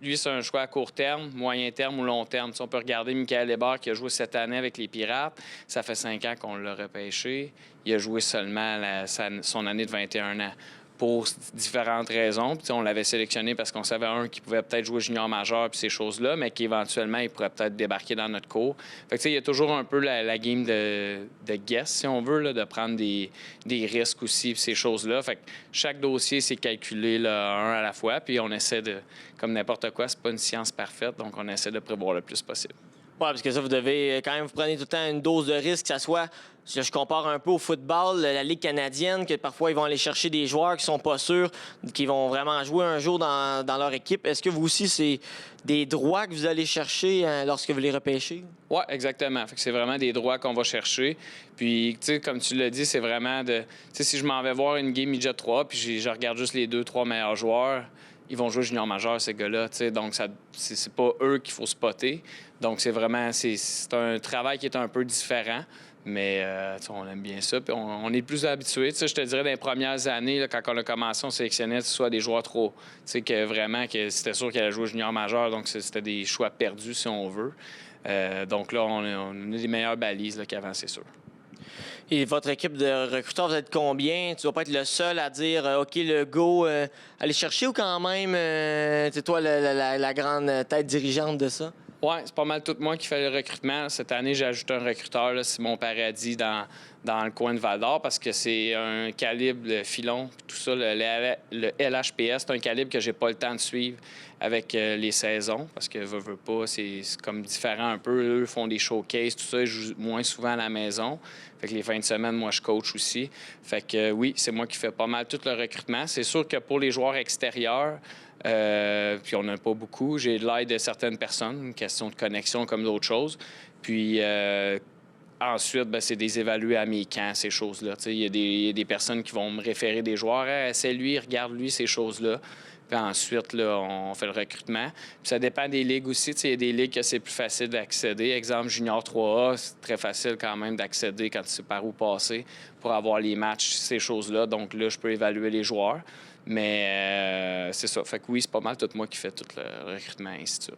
lui, c'est un choix à court terme, moyen terme ou long terme. On peut regarder Michael Hébert qui a joué cette année avec les Pirates. Ça fait 5 ans qu'on l'a repêché. Il a joué seulement son année de 21 ans. Pour différentes raisons. Puis, on l'avait sélectionné parce qu'on savait, qui pouvait peut-être jouer junior majeur puis ces choses-là, mais qu'éventuellement, il pourrait peut-être débarquer dans notre cours. Fait que, il y a toujours un peu la game de guess, si on veut, là, de prendre des risques aussi puis ces choses-là. Fait que chaque dossier, c'est calculé là, un à la fois, puis on essaie de, comme n'importe quoi, c'est pas une science parfaite, donc on essaie de prévoir le plus possible. Oui, parce que ça, vous devez quand même, vous prenez tout le temps une dose de risque, que ça soit, si je compare un peu au football, la Ligue canadienne, que parfois ils vont aller chercher des joueurs qui sont pas sûrs qu'ils vont vraiment jouer un jour dans leur équipe. Est-ce que vous aussi, c'est des droits que vous allez chercher lorsque vous les repêchez? Oui, exactement. Fait que c'est vraiment des droits qu'on va chercher. Puis, tu sais, comme tu l'as dit, c'est vraiment de... Tu sais, si je m'en vais voir une game midget 3 puis je regarde juste les 2-3 meilleurs joueurs, ils vont jouer junior majeur, ces gars-là. Donc, c'est pas eux qu'il faut spotter. Donc, c'est vraiment... C'est un travail qui est un peu différent. Mais on aime bien ça. Puis on est plus habitué. Je te dirais, dans les premières années, là, quand on a commencé, on sélectionnait soit des joueurs trop... que vraiment, que c'était sûr qu'elle allait jouer junior majeur. Donc, c'était des choix perdus, si on veut. Donc là, on a des meilleures balises là, qu'avant, c'est sûr. Et votre équipe de recruteurs, vous êtes combien? Tu vas pas être le seul à dire OK, le go, aller chercher ou quand même, c'est toi la grande tête dirigeante de ça? Oui, c'est pas mal tout moi qui fais le recrutement. Cette année, j'ai ajouté un recruteur, là, Simon Paradis, dans le coin de Val-d'Or, parce que c'est un calibre, le filon, tout ça, le LHPS, c'est un calibre que j'ai pas le temps de suivre avec les saisons, parce que veux pas, c'est comme différent un peu. Eux font des showcases, tout ça, ils jouent moins souvent à la maison. Fait que les fins de semaine, moi, je coach aussi. Fait que oui, c'est moi qui fais pas mal tout le recrutement. C'est sûr que pour les joueurs extérieurs, puis on n'a pas beaucoup. J'ai de l'aide de certaines personnes, une question de connexion comme d'autres choses. Puis ensuite, c'est des évalués à mes camps, ces choses-là. Il y a des personnes qui vont me référer des joueurs. Hey, c'est lui, regarde-lui, ces choses-là. Puis ensuite, là, on fait le recrutement. Puis ça dépend des ligues aussi. Il y a des ligues que c'est plus facile d'accéder. Exemple, Junior 3A, c'est très facile quand même d'accéder quand tu sais par où passer pour avoir les matchs, ces choses-là. Donc là, je peux évaluer les joueurs. Mais c'est ça. Fait que oui, c'est pas mal tout moi qui fais tout le recrutement, ainsi de suite.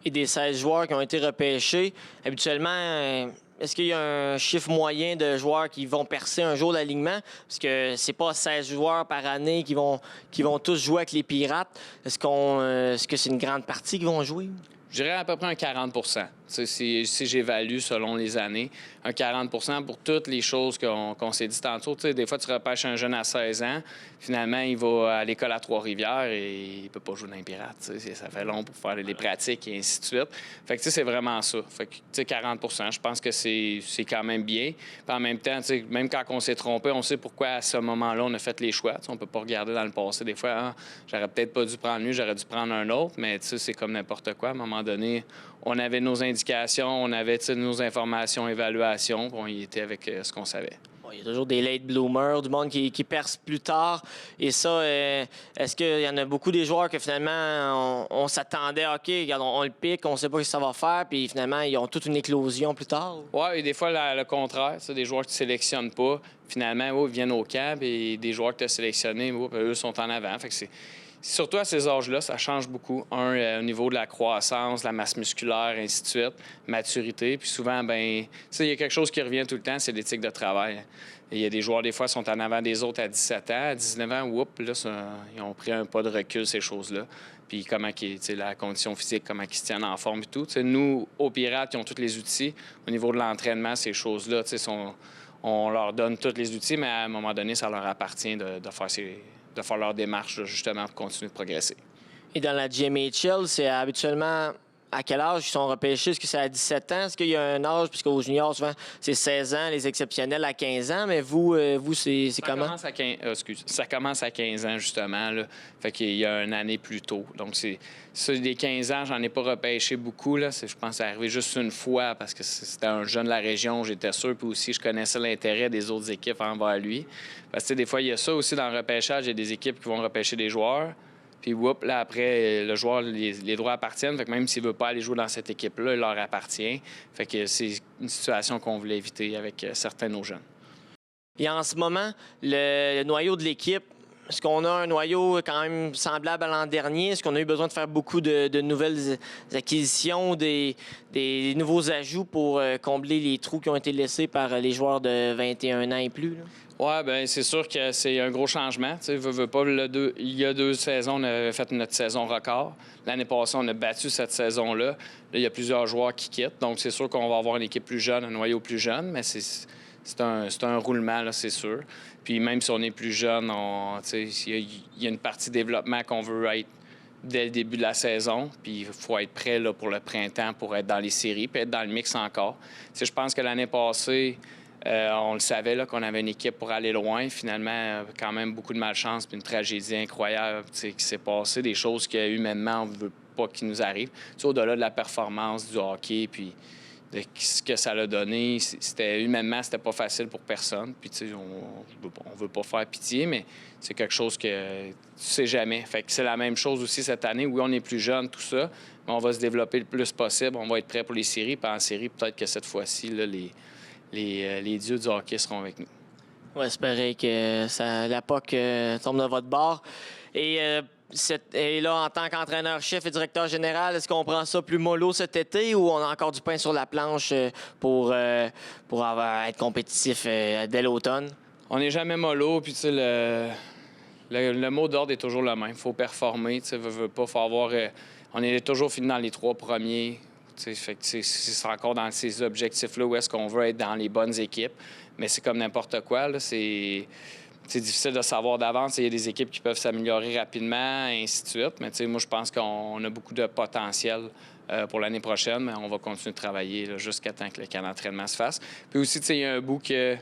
Et des 16 joueurs qui ont été repêchés, habituellement, est-ce qu'il y a un chiffre moyen de joueurs qui vont percer un jour l'alignement? Parce que c'est pas 16 joueurs par année qui vont tous jouer avec les Pirates. Est-ce que c'est une grande partie qui vont jouer? Je dirais à peu près un 40 %. Si j'évalue selon les années, un 40 pour toutes les choses qu'on s'est dit tantôt. Des fois, tu repêches un jeune à 16 ans, finalement, il va à l'école à Trois-Rivières et il peut pas jouer dans les Pirates. Ça fait long pour faire les pratiques et ainsi de suite. Fait que c'est vraiment ça. Fait que 40 je pense que c'est quand même bien. Puis en même temps, même quand on s'est trompé, on sait pourquoi à ce moment-là, on a fait les choix. On peut pas regarder dans le passé. Des fois, j'aurais peut-être pas dû prendre lui, j'aurais dû prendre un autre, mais c'est comme n'importe quoi. À un moment donné, on avait nos indications, on avait nos informations, évaluations, puis on y était avec ce qu'on savait. Il y a toujours des late bloomers, du monde qui perce plus tard. Et ça, est-ce qu'il y en a beaucoup des joueurs que finalement, on s'attendait, OK, regarde, on le pique, on sait pas ce que ça va faire, puis finalement, ils ont toute une éclosion plus tard? Oui, et des fois, le contraire. Des joueurs que tu ne sélectionnes pas, finalement, ils viennent au camp, et des joueurs que tu as sélectionnés, eux sont en avant. Fait que surtout à ces âges-là, ça change beaucoup. Au niveau de la croissance, la masse musculaire, ainsi de suite, maturité. Puis souvent, il y a quelque chose qui revient tout le temps, c'est l'éthique de travail. Il y a des joueurs, des fois, qui sont en avant des autres à 17 ans. À 19 ans, ils ont pris un pas de recul, ces choses-là. Puis la condition physique, comment ils se tiennent en forme et tout. Nous, aux Pirates, ils ont tous les outils. Au niveau de l'entraînement, ces choses-là, on leur donne tous les outils, mais à un moment donné, ça leur appartient de faire leur démarche, justement, pour continuer de progresser. Et dans la GMHL, c'est habituellement à quel âge ils sont repêchés? Est-ce que c'est à 17 ans? Est-ce qu'il y a un âge? Puisqu'aux juniors, souvent, c'est 16 ans, les exceptionnels à 15 ans. Mais vous c'est comment? Ça commence à 15 ans, justement. Là. Fait qu'il y a une année plus tôt. Donc, des 15 ans, j'en ai pas repêché beaucoup. Là. Je pense que c'est arrivé juste une fois parce que c'était un jeune de la région, j'étais sûr. Puis aussi, je connaissais l'intérêt des autres équipes envers lui. Parce que des fois, il y a ça aussi dans le repêchage. Il y a des équipes qui vont repêcher des joueurs. Puis, là, après, le joueur, les droits appartiennent. Fait que même s'il ne veut pas aller jouer dans cette équipe-là, il leur appartient. Fait que c'est une situation qu'on voulait éviter avec certains de nos jeunes. Et en ce moment, le noyau de l'équipe, est-ce qu'on a un noyau quand même semblable à l'an dernier? Est-ce qu'on a eu besoin de faire beaucoup de nouvelles acquisitions, des nouveaux ajouts pour combler les trous qui ont été laissés par les joueurs de 21 ans et plus? Là? Oui, bien, c'est sûr que c'est un gros changement. Tu sais, veux pas, il y a 2 saisons, on avait fait notre saison record. L'année passée, on a battu cette saison-là. Là, il y a plusieurs joueurs qui quittent. Donc, c'est sûr qu'on va avoir une équipe plus jeune, un noyau plus jeune, mais c'est un roulement, là, c'est sûr. Puis même si on est plus jeune, il y a une partie développement qu'on veut être dès le début de la saison. Puis il faut être prêt là, pour le printemps, pour être dans les séries, puis être dans le mix encore. Tu sais, je pense que l'année passée, on le savait là, qu'on avait une équipe pour aller loin. Finalement, quand même beaucoup de malchance puis une tragédie incroyable qui s'est passée, des choses que humainement, on ne veut pas qu'ils nous arrivent. Tu sais, au-delà de la performance du hockey puis de ce que ça a donné, humainement, c'était pas facile pour personne. Puis, tu sais, on veut pas faire pitié, mais c'est quelque chose que tu sais jamais. Fait que c'est la même chose aussi cette année. Oui, on est plus jeune, tout ça, mais on va se développer le plus possible. On va être prêt pour les séries. Puis en série, peut-être que cette fois-ci, là, les dieux du hockey seront avec nous. On va espérer que la POC tombe de votre bord. Et là, en tant qu'entraîneur-chef et directeur général, est-ce qu'on prend ça plus mollo cet été ou on a encore du pain sur la planche pour être compétitif dès l'automne? On n'est jamais mollo, puis tu sais, le mot d'ordre est toujours le même. Il faut performer, tu sais, faut avoir... on est toujours fini dans les 3 premiers. Fait que c'est encore dans ces objectifs-là où est-ce qu'on veut être dans les bonnes équipes. Mais c'est comme n'importe quoi. Là. C'est difficile de savoir d'avance. Il y a des équipes qui peuvent s'améliorer rapidement, et ainsi de suite. Mais moi, je pense qu'on a beaucoup de potentiel pour l'année prochaine. Mais on va continuer de travailler là, jusqu'à temps que le camp d'entraînement se fasse. Puis aussi, il y a un bout que...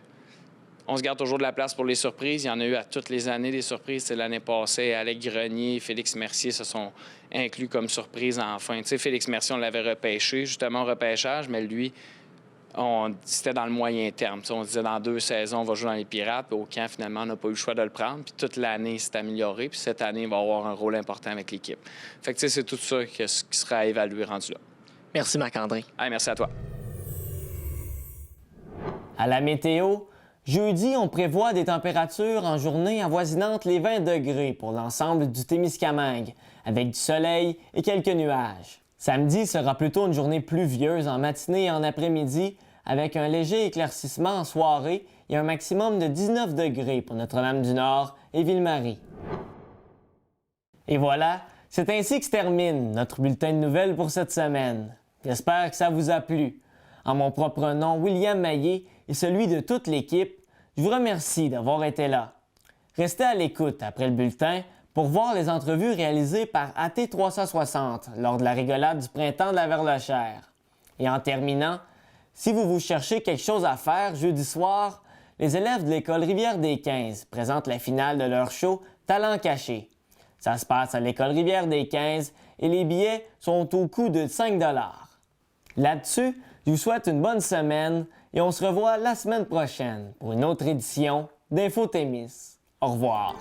On se garde toujours de la place pour les surprises. Il y en a eu à toutes les années des surprises. L'année passée, Alec Grenier, Félix Mercier se sont inclus comme surprise enfin. Félix Mercier, on l'avait repêché, justement au repêchage, mais lui, c'était dans le moyen terme. On disait dans 2 saisons, on va jouer dans les Pirates. Puis au camp, finalement, on n'a pas eu le choix de le prendre. Puis toute l'année, c'est amélioré. Puis cette année, il va avoir un rôle important avec l'équipe. Fait que c'est tout ça qui sera évalué rendu là. Merci, Marc-André. Hey, merci à toi. À la météo, jeudi, on prévoit des températures en journée avoisinantes les 20 degrés pour l'ensemble du Témiscamingue, avec du soleil et quelques nuages. Samedi sera plutôt une journée pluvieuse en matinée et en après-midi, avec un léger éclaircissement en soirée et un maximum de 19 degrés pour Notre-Dame-du-Nord et Ville-Marie. Et voilà, c'est ainsi que se termine notre bulletin de nouvelles pour cette semaine. J'espère que ça vous a plu. En mon propre nom, William Maillé, et celui de toute l'équipe, je vous remercie d'avoir été là. Restez à l'écoute après le bulletin pour voir les entrevues réalisées par AT360 lors de la rigolade du printemps de la Verlochère. Et en terminant, si vous cherchez quelque chose à faire jeudi soir, les élèves de l'école Rivière-des-15 présentent la finale de leur show Talent caché. Ça se passe à l'école Rivière-des-15 et les billets sont au coût de 5 $. Là-dessus, je vous souhaite une bonne semaine et on se revoit la semaine prochaine pour une autre édition d'Info Témis. Au revoir.